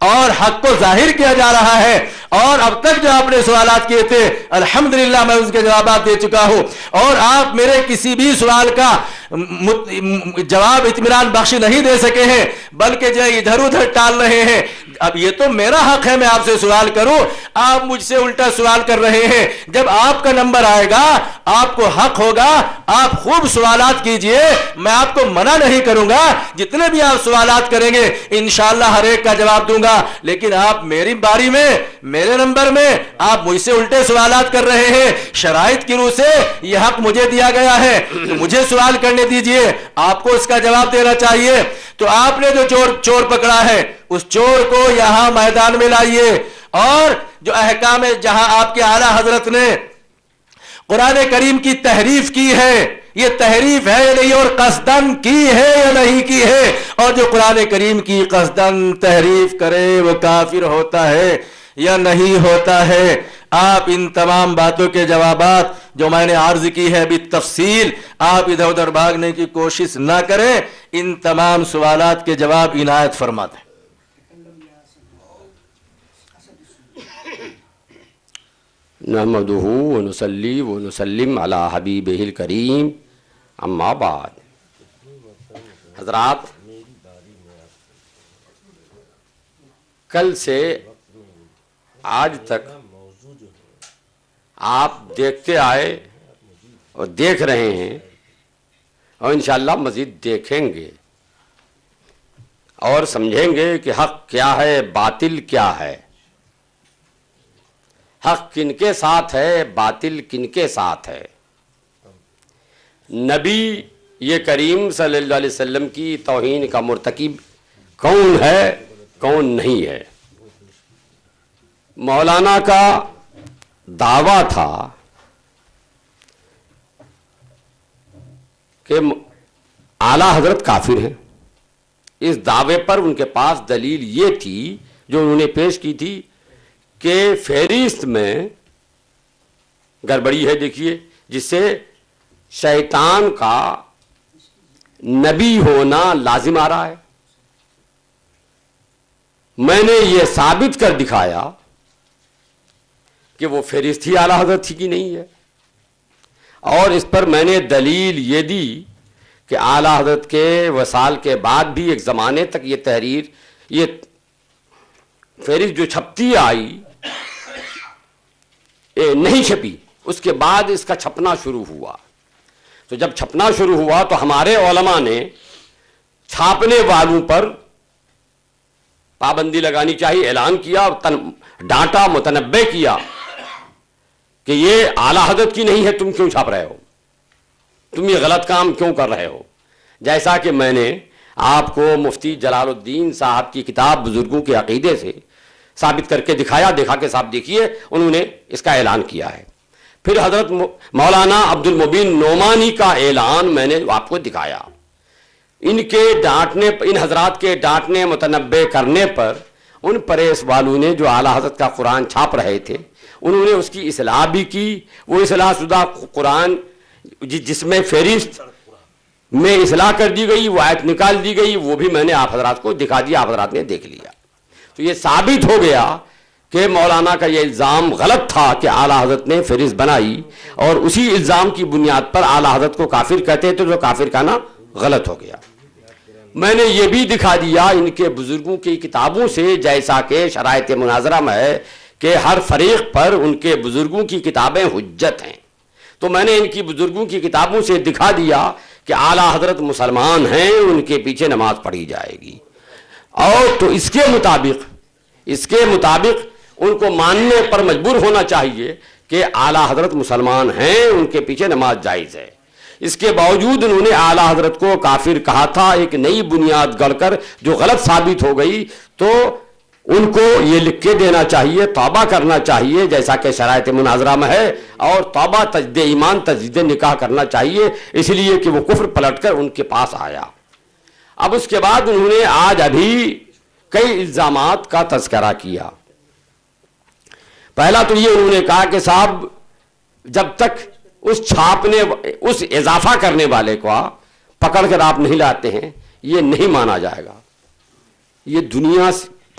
اور حق کو ظاہر کیا جا رہا ہے. اور اب تک جو آپ نے سوالات کیے تھے الحمدللہ میں اس کے جوابات دے چکا ہوں, اور آپ میرے کسی بھی سوال کا جواب اطمینان بخش نہیں دے سکے ہیں, بلکہ جو ادھر ادھر ٹال رہے ہیں. اب یہ تو میرا حق ہے میں آپ سے سوال کروں, آپ مجھ سے الٹا سوال کر رہے ہیں. جب آپ کا نمبر آئے گا, آپ کو حق ہوگا, آپ خوب سوالات کیجئے, میں آپ کو منع نہیں کروں گا. جتنے بھی آپ سوالات کریں گے انشاءاللہ ہر ایک کا جواب دوں گا. لیکن آپ میری باری میں, میرے نمبر میں آپ مجھ سے الٹے سوالات کر رہے ہیں. شرائط کی روح سے یہ حق مجھے دیا گیا ہے, مجھے سوال کرنے دیجئے, آپ کو اس کا جواب دینا چاہیے. تو آپ نے جو چور پکڑا ہے اس چور کو یہاں میدان میں لائیے, اور جو احکام جہاں آپ کے اعلیٰ حضرت نے قرآن کریم کی تحریف کی ہے, یہ تحریف ہے یا نہیں, اور قصدن کی ہے یا نہیں کی ہے, اور جو قرآن کریم کی قصدن تحریف کرے وہ کافر ہوتا ہے یا نہیں ہوتا ہے. آپ ان تمام باتوں کے جوابات جو میں نے عرض کی ہے بالتفصیل, آپ ادھر ادھر بھاگنے کی کوشش نہ کریں, ان تمام سوالات کے جواب عنایت فرما دیں. نحمدہ ونصلی ونسلم علی حبیبہ الکریم, اما بعد. حضرات, کل سے آج تک آپ دیکھتے آئے اور دیکھ رہے ہیں, اور انشاءاللہ مزید دیکھیں گے اور سمجھیں گے کہ حق کیا ہے, باطل کیا ہے, حق کن کے ساتھ ہے, باطل کن کے ساتھ ہے. نبی یہ کریم صلی اللہ علیہ وسلم کی توہین کا مرتکب کون ہے, کون نہیں ہے. مولانا کا دعویٰ تھا کہ اعلیٰ حضرت کافر ہیں. اس دعوے پر ان کے پاس دلیل یہ تھی جو انہوں نے پیش کی تھی کہ فہرست میں گڑبڑی ہے. دیکھیے, جس سے شیطان کا نبی ہونا لازم آ رہا ہے. میں نے یہ ثابت کر دکھایا کہ وہ فہرست ہی اعلیٰ حضرت تھی کہ نہیں ہے, اور اس پر میں نے دلیل یہ دی کہ اعلیٰ حضرت کے وصال کے بعد بھی ایک زمانے تک یہ تحریر, یہ فہرست جو چھپتی آئی نہیں چھپی, اس کے بعد اس کا چھپنا شروع ہوا. تو جب چھپنا شروع ہوا تو ہمارے علماء نے چھاپنے والوں پر پابندی لگانی چاہیے اعلان کیا, ڈانٹا, متنبہ کیا کہ یہ اعلیٰ حضرت کی نہیں ہے, تم کیوں چھاپ رہے ہو, تم یہ غلط کام کیوں کر رہے ہو. جیسا کہ میں نے آپ کو مفتی جلال الدین صاحب کی کتاب بزرگوں کے عقیدے سے ثابت کر کے دکھایا, دیکھا کہ صاحب دیکھیے انہوں نے اس کا اعلان کیا ہے. پھر حضرت مولانا عبد المبین نعمانی کا اعلان میں نے آپ کو دکھایا. ان کے ڈانٹنے, ان حضرات کے ڈانٹنے, متنبہ کرنے پر ان پریس والوں نے جو اعلیٰ حضرت کا قرآن چھاپ رہے تھے انہوں نے اس کی اصلاح بھی کی. وہ اصلاح شدہ قرآن جس میں فہرست میں اصلاح کر دی گئی, وہ آیت نکال دی گئی, وہ بھی میں نے آپ حضرات کو دکھا دیا, آپ حضرات نے دیکھ لیا. تو یہ ثابت ہو گیا کہ مولانا کا یہ الزام غلط تھا کہ اعلیٰ حضرت نے فہرست بنائی, اور اسی الزام کی بنیاد پر اعلیٰ حضرت کو کافر کہتے تو جو کافر کہنا غلط ہو گیا. میں نے یہ بھی دکھا دیا ان کے بزرگوں کی کتابوں سے, جیسا کہ شرائط مناظرہ میں ہے کہ ہر فریق پر ان کے بزرگوں کی کتابیں حجت ہیں. تو میں نے ان کی بزرگوں کی کتابوں سے دکھا دیا کہ اعلیٰ حضرت مسلمان ہیں, ان کے پیچھے نماز پڑھی جائے گی. اور تو اس کے مطابق ان کو ماننے پر مجبور ہونا چاہیے کہ اعلیٰ حضرت مسلمان ہیں, ان کے پیچھے نماز جائز ہے. اس کے باوجود انہوں نے اعلیٰ حضرت کو کافر کہا تھا, ایک نئی بنیاد گڑھ کر جو غلط ثابت ہو گئی. تو ان کو یہ لکھ کے دینا چاہیے, توبہ کرنا چاہیے جیسا کہ شرائط مناظرہ میں ہے, اور توبہ, تجدید ایمان, تجدید نکاح کرنا چاہیے, اس لیے کہ وہ کفر پلٹ کر ان کے پاس آیا. اب اس کے بعد انہوں نے آج ابھی کئی الزامات کا تذکرہ کیا. پہلا تو یہ انہوں نے کہا کہ صاحب جب تک اس چھاپنے, اس اضافہ کرنے والے کو پکڑ کر آپ نہیں لاتے ہیں یہ نہیں مانا جائے گا. یہ دنیا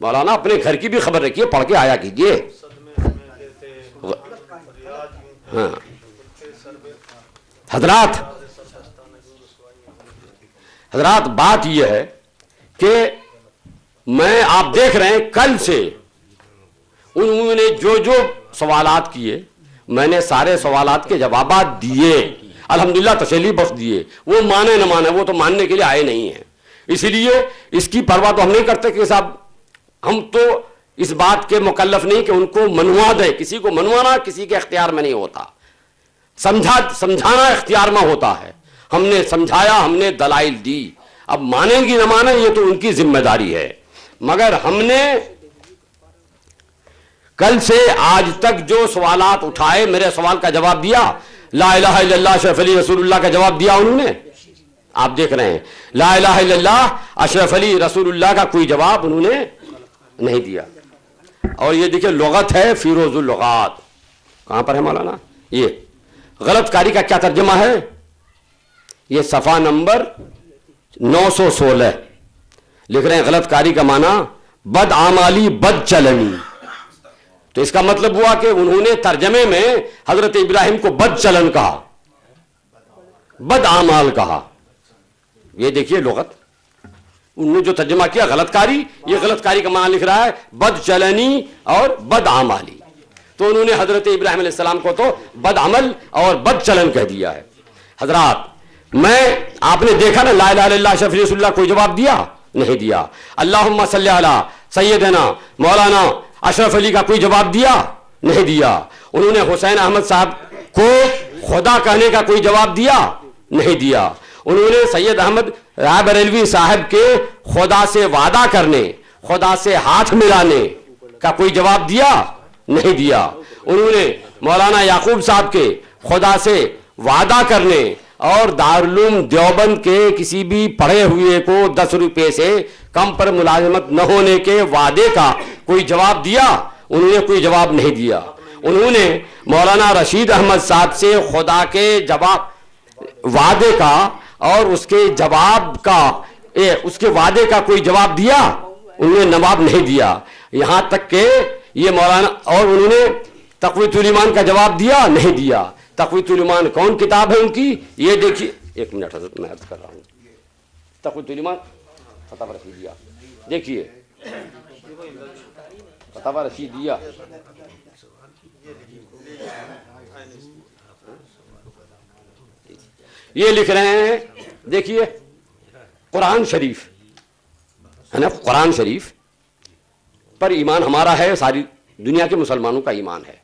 مولانا اپنے گھر کی بھی خبر رکھیے, پڑھ کے آیا کیجیے. ہاں حضرات بات یہ ہے کہ میں آپ دیکھ رہے ہیں کل سے انہوں نے جو جو سوالات کیے میں نے سارے سوالات کے جوابات دیے, الحمدللہ تسلی بخش دیے. وہ مانے نہ مانے وہ تو ماننے کے لیے آئے نہیں ہیں, اسی لیے اس کی پرواہ تو ہم نہیں کرتے کہ صاحب ہم تو اس بات کے مکلف نہیں کہ ان کو منوا دیں. کسی کو منوانا کسی کے اختیار میں نہیں ہوتا, سمجھانا اختیار میں ہوتا ہے. ہم نے سمجھایا, ہم نے دلائل دی, اب مانیں گی نہ مانیں یہ تو ان کی ذمہ داری ہے. مگر ہم نے کل سے آج تک جو سوالات اٹھائے میرے سوال کا جواب دیا, لا الہ الا اللہ اشرف علی رسول اللہ کا جواب دیا انہوں نے. آپ دیکھ رہے ہیں لا الہ الا اللہ اشرف علی رسول اللہ کا کوئی جواب انہوں نے نہیں دیا. اور یہ دیکھیں لغت ہے فیروز اللغات, کہاں پر ہے مولانا؟ یہ غلط کاری کا کیا ترجمہ ہے؟ یہ صفحہ نمبر 916 لکھ رہے ہیں غلط کاری کا معنی بد عمالی بد چلنی. تو اس کا مطلب ہوا کہ انہوں نے ترجمے میں حضرت ابراہیم کو بد چلن کہا, بد اعمال کہا. یہ دیکھیے لغت انہوں نے جو ترجمہ کیا غلط کاری, یہ غلط کاری کا معنی لکھ رہا ہے بد چلنی اور بد اعمالی. تو انہوں نے حضرت ابراہیم علیہ السلام کو تو بد عمل اور بد چلن کہہ دیا ہے. حضرات آپ نے دیکھا نا لا الہ الا اللہ اشرف رسول اللہ کوئی جواب دیا نہیں دیا. اللہم صلی علی سیدنا مولانا اشرف علی کا کوئی جواب دیا نہیں دیا. انہوں نے حسین احمد صاحب کو خدا کہنے کا کوئی جواب دیا نہیں دیا. انہوں نے سید احمد رائے بریلوی صاحب کے خدا سے وعدہ کرنے, خدا سے ہاتھ ملانے کا کوئی جواب دیا نہیں دیا. انہوں نے مولانا یعقوب صاحب کے خدا سے وعدہ کرنے اور دارالعلوم دیوبند کے کسی بھی پڑھے ہوئے کو 10 روپے سے کم پر ملازمت نہ ہونے کے وعدے کا کوئی جواب دیا؟ انہوں نے کوئی جواب نہیں دیا. انہوں نے مولانا رشید احمد صاحب سے خدا کے جواب وعدے کا اور اس کے جواب کا اس کے وعدے کا کوئی جواب دیا؟ انہوں نے جواب نہیں دیا. یہاں تک کہ یہ مولانا اور انہوں نے تقویۃ الایمان کا جواب دیا نہیں دیا. تقویۃ الایمان کون کتاب ہے ان کی؟ یہ دیکھیے, ایک منٹ حضرت میں عرض کر رہا ہوں. تقویۃ الایمان فتح رشیدیہ دیکھیے, فتح رشیدیہ یہ لکھ رہے ہیں. دیکھیے قرآن شریف ہے نا, قرآن شریف پر ایمان ہمارا ہے, ساری دنیا کے مسلمانوں کا ایمان ہے.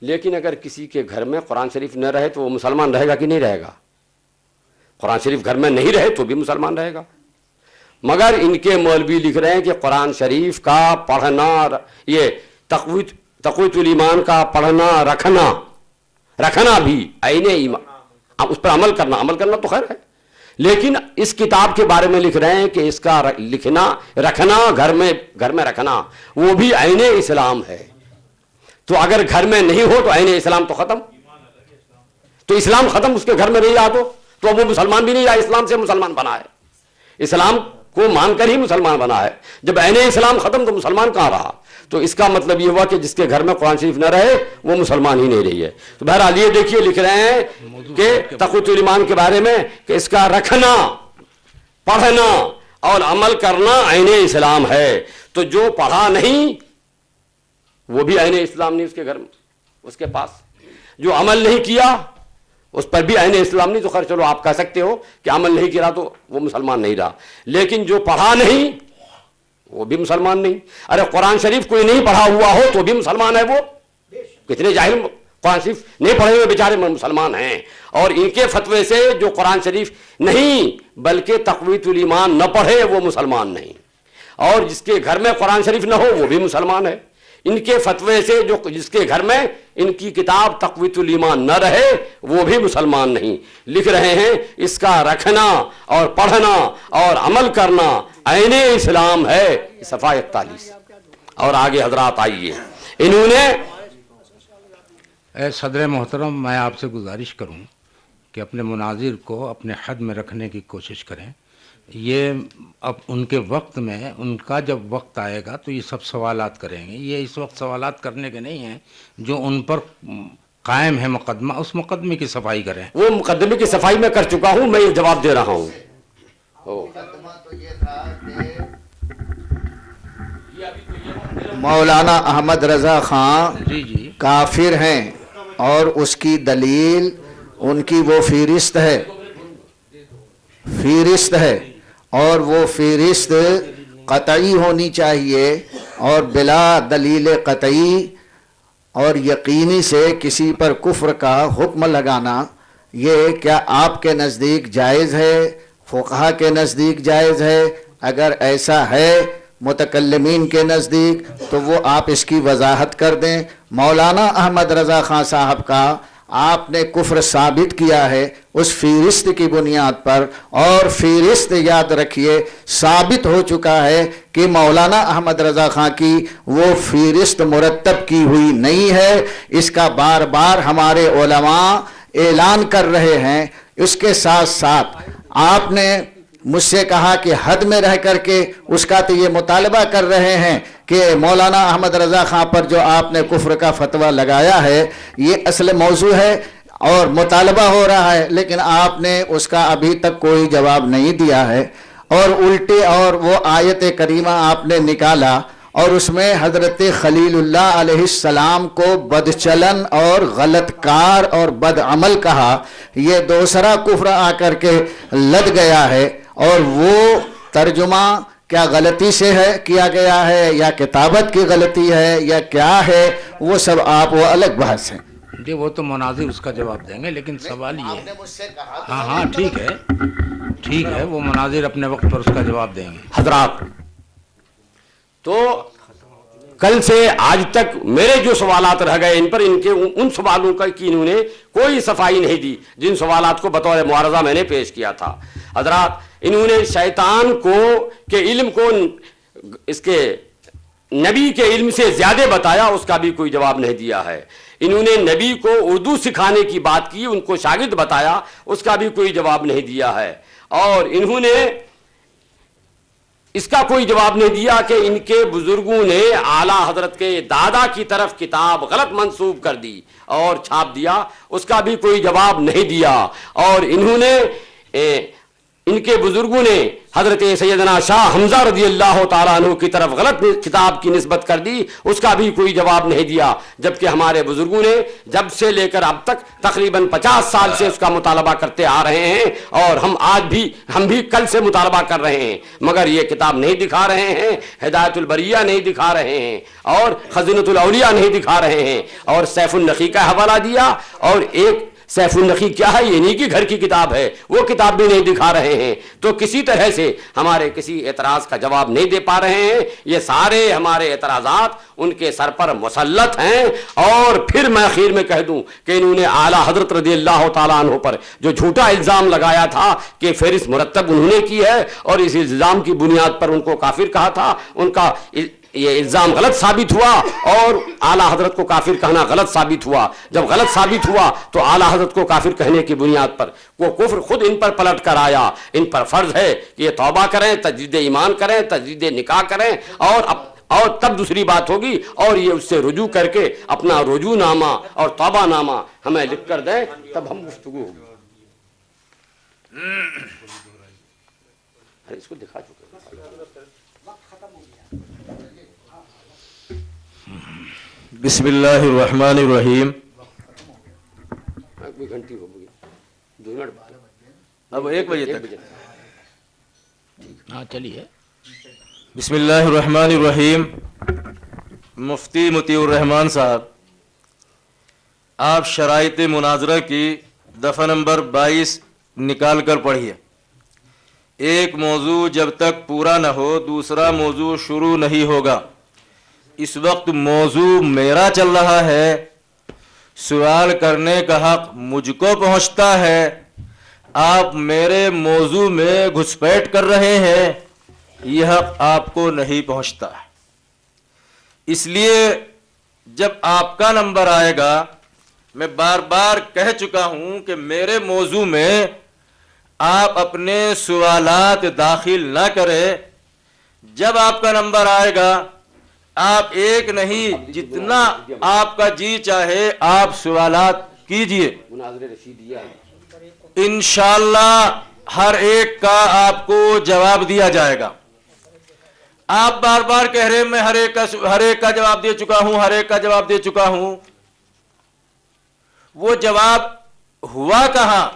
لیکن اگر کسی کے گھر میں قرآن شریف نہ رہے تو وہ مسلمان رہے گا کہ نہیں رہے گا؟ قرآن شریف گھر میں نہیں رہے تو بھی مسلمان رہے گا. مگر ان کے مولوی لکھ رہے ہیں کہ قرآن شریف کا پڑھنا, یہ تقویۃ الایمان کا پڑھنا رکھنا بھی عین ایمان, اس پر عمل کرنا تو خیر ہے, لیکن اس کتاب کے بارے میں لکھ رہے ہیں کہ اس کا رکھنا گھر میں رکھنا وہ بھی عین اسلام ہے. تو اگر گھر میں نہیں ہو تو عین اسلام تو ختم, تو اسلام ختم, اس کے گھر میں نہیں رہا تو وہ مسلمان بھی نہیں رہا, اسلام سے مسلمان بنا ہے, اسلام کو مان کر ہی مسلمان بنا ہے. جب عین اسلام ختم تو مسلمان کہاں رہا؟ تو اس کا مطلب یہ ہوا کہ جس کے گھر میں قرآن شریف نہ رہے وہ مسلمان ہی نہیں رہی ہے. تو بہرحال یہ دیکھیے لکھ رہے ہیں کہ تقویۃ الایمان کے بارے میں کہ اس کا رکھنا, پڑھنا اور عمل کرنا عین اسلام ہے. تو جو پڑھا نہیں وہ بھی عین اسلام نہیں اس کے گھر میں, اس کے پاس. جو عمل نہیں کیا اس پر بھی عین اسلام نہیں. تو خیر چلو آپ کہہ سکتے ہو کہ عمل نہیں کیا تو وہ مسلمان نہیں رہا, لیکن جو پڑھا نہیں وہ بھی مسلمان نہیں. ارے قرآن شریف کوئی نہیں پڑھا ہوا ہو تو بھی مسلمان ہے. وہ کتنے جاہل قرآن شریف نہیں پڑھے ہوئے بیچارے مسلمان ہیں, اور ان کے فتوے سے جو قرآن شریف نہیں بلکہ تقویۃ الایمان نہ پڑھے وہ مسلمان نہیں, اور جس کے گھر میں قرآن شریف نہ ہو وہ بھی مسلمان ہے. ان کے فتوے سے جو جس کے گھر میں ان کی کتاب تقویۃ الایمان نہ رہے وہ بھی مسلمان نہیں. لکھ رہے ہیں اس کا رکھنا اور پڑھنا اور عمل کرنا عین اسلام ہے. صفحہ 41. اور آگے حضرات آئیے, انہوں نے اے صدر محترم میں آپ سے گزارش کروں کہ اپنے مناظر کو اپنے حد میں رکھنے کی کوشش کریں. یہ اب ان کے وقت میں ان کا جب وقت آئے گا تو یہ سب سوالات کریں گے. یہ اس وقت سوالات کرنے کے نہیں ہیں. جو ان پر قائم ہے مقدمہ اس مقدمے کی صفائی کریں. وہ مقدمے کی صفائی میں کر چکا ہوں, میں یہ جواب دے رہا ہوں. مولانا احمد رضا خان جی کافر ہیں اور اس کی دلیل ان کی وہ فہرست ہے اور وہ فہرست قطعی ہونی چاہیے اور بلا دلیل قطعی اور یقینی سے کسی پر کفر کا حکم لگانا یہ کیا آپ کے نزدیک جائز ہے, فقہا کے نزدیک جائز ہے؟ اگر ایسا ہے متکلمین کے نزدیک تو وہ آپ اس کی وضاحت کر دیں. مولانا احمد رضا خان صاحب کا آپ نے کفر ثابت کیا ہے اس فہرست کی بنیاد پر, اور فہرست یاد رکھیے ثابت ہو چکا ہے کہ مولانا احمد رضا خان کی وہ فہرست مرتب کی ہوئی نہیں ہے. اس کا بار بار ہمارے علماء اعلان کر رہے ہیں. اس کے ساتھ ساتھ آپ نے مجھ سے کہا کہ حد میں رہ کر کے اس کا تو یہ مطالبہ کر رہے ہیں کہ مولانا احمد رضا خان پر جو آپ نے کفر کا فتویٰ لگایا ہے یہ اصل موضوع ہے اور مطالبہ ہو رہا ہے, لیکن آپ نے اس کا ابھی تک کوئی جواب نہیں دیا ہے. اور الٹے اور وہ آیت کریمہ آپ نے نکالا اور اس میں حضرت خلیل اللہ علیہ السلام کو بدچلن اور غلط کار اور بد عمل کہا. یہ دوسرا کفر آ کر کے لد گیا ہے, اور وہ ترجمہ کیا غلطی سے ہے کیا گیا ہے یا کتابت کی غلطی ہے یا کیا ہے, وہ سب آپ وہ الگ بحث ہیں. جی وہ تو مناظر اس کا جواب دیں گے, لیکن سوال یہ ہے مجھ سے کہا ہاں ٹھیک ہے وہ مناظر اپنے وقت پر اس کا جواب دیں گے. حضرات, تو کل سے آج تک میرے جو سوالات رہ گئے ان پر ان سوالوں کا کی انہوں نے کوئی صفائی نہیں دی جن سوالات کو بطور معارضہ میں نے پیش کیا تھا. حضرات, انہوں نے شیطان کے علم کو اس کے نبی کے علم سے زیادہ بتایا, اس کا بھی کوئی جواب نہیں دیا ہے. انہوں نے نبی کو اردو سکھانے کی بات کی, ان کو شاگرد بتایا, اس کا بھی کوئی جواب نہیں دیا ہے. اور انہوں نے اس کا کوئی جواب نہیں دیا کہ ان کے بزرگوں نے اعلیٰ حضرت کے دادا کی طرف کتاب غلط منسوب کر دی اور چھاپ دیا, اس کا بھی کوئی جواب نہیں دیا. اور انہوں نے ان کے بزرگوں نے حضرت سیدنا شاہ حمزہ رضی اللہ تعالیٰ عنہ کی طرف غلط کتاب کی نسبت کر دی, اس کا بھی کوئی جواب نہیں دیا. جبکہ ہمارے بزرگوں نے جب سے لے کر اب تک تقریباً 50 سال سے اس کا مطالبہ کرتے آ رہے ہیں, اور ہم بھی کل سے مطالبہ کر رہے ہیں, مگر یہ کتاب نہیں دکھا رہے ہیں, ہدایت البریہ نہیں دکھا رہے ہیں, اور خزینۃ الاولیاء نہیں دکھا رہے ہیں, اور سیف النقی کا حوالہ دیا, اور ایک سیف النقی کیا ہے, یہ نہیں کہ گھر کی کتاب ہے, وہ کتاب بھی نہیں دکھا رہے ہیں. تو کسی طرح سے ہمارے کسی اعتراض کا جواب نہیں دے پا رہے ہیں. یہ سارے ہمارے اعتراضات ان کے سر پر مسلط ہیں. اور پھر میں اخیر میں کہہ دوں کہ انہوں نے اعلیٰ حضرت رضی اللہ تعالیٰ عنہ پر جو جھوٹا الزام لگایا تھا کہ فہرست مرتب انہوں نے کی ہے, اور اس الزام کی بنیاد پر ان کو کافر کہا تھا, ان کا یہ الزام غلط ثابت ہوا, اور اعلیٰ حضرت کو کافر کہنا غلط ثابت ہوا. جب غلط ثابت ہوا تو اعلیٰ حضرت کو کافر کہنے کی بنیاد پر وہ کفر خود ان پر پلٹ کر آیا. ان پر فرض ہے کہ یہ توبہ کریں, تجدید ایمان کریں, تجدید نکاح کریں, اور تب دوسری بات ہوگی, اور یہ اس سے رجوع کر کے اپنا رجوع نامہ اور توبہ نامہ ہمیں لکھ کر دیں, تب ہم گفتگو ہوگی. اس کو دکھا چکے بسم اللہ الرحمن الرحیم. گھنٹی ہو گئی 2 منٹ بعد, اب 1 بجے تک. ہاں چلیے. بسم اللہ الرحمن الرحیم. مفتی مطیع الرحمان صاحب, آپ شرائط مناظرہ کی دفعہ نمبر 22 نکال کر پڑھیے. ایک موضوع جب تک پورا نہ ہو دوسرا موضوع شروع نہیں ہوگا. اس وقت موضوع میرا چل رہا ہے, سوال کرنے کا حق مجھ کو پہنچتا ہے, آپ میرے موضوع میں گھسپیٹ کر رہے ہیں, یہ حق آپ کو نہیں پہنچتا. اس لیے جب آپ کا نمبر آئے گا, میں بار بار کہہ چکا ہوں کہ میرے موضوع میں آپ اپنے سوالات داخل نہ کریں. جب آپ کا نمبر آئے گا آپ ایک نہیں جتنا آپ کا جی چاہے آپ سوالات کیجئے. مناظر رشیدیہ انشاءاللہ ہر ایک کا آپ کو جواب دیا جائے گا. آپ بار بار کہہ رہے میں ہر ایک کا جواب دے چکا ہوں، ہر ایک کا جواب دے چکا ہوں. وہ جواب ہوا کہاں؟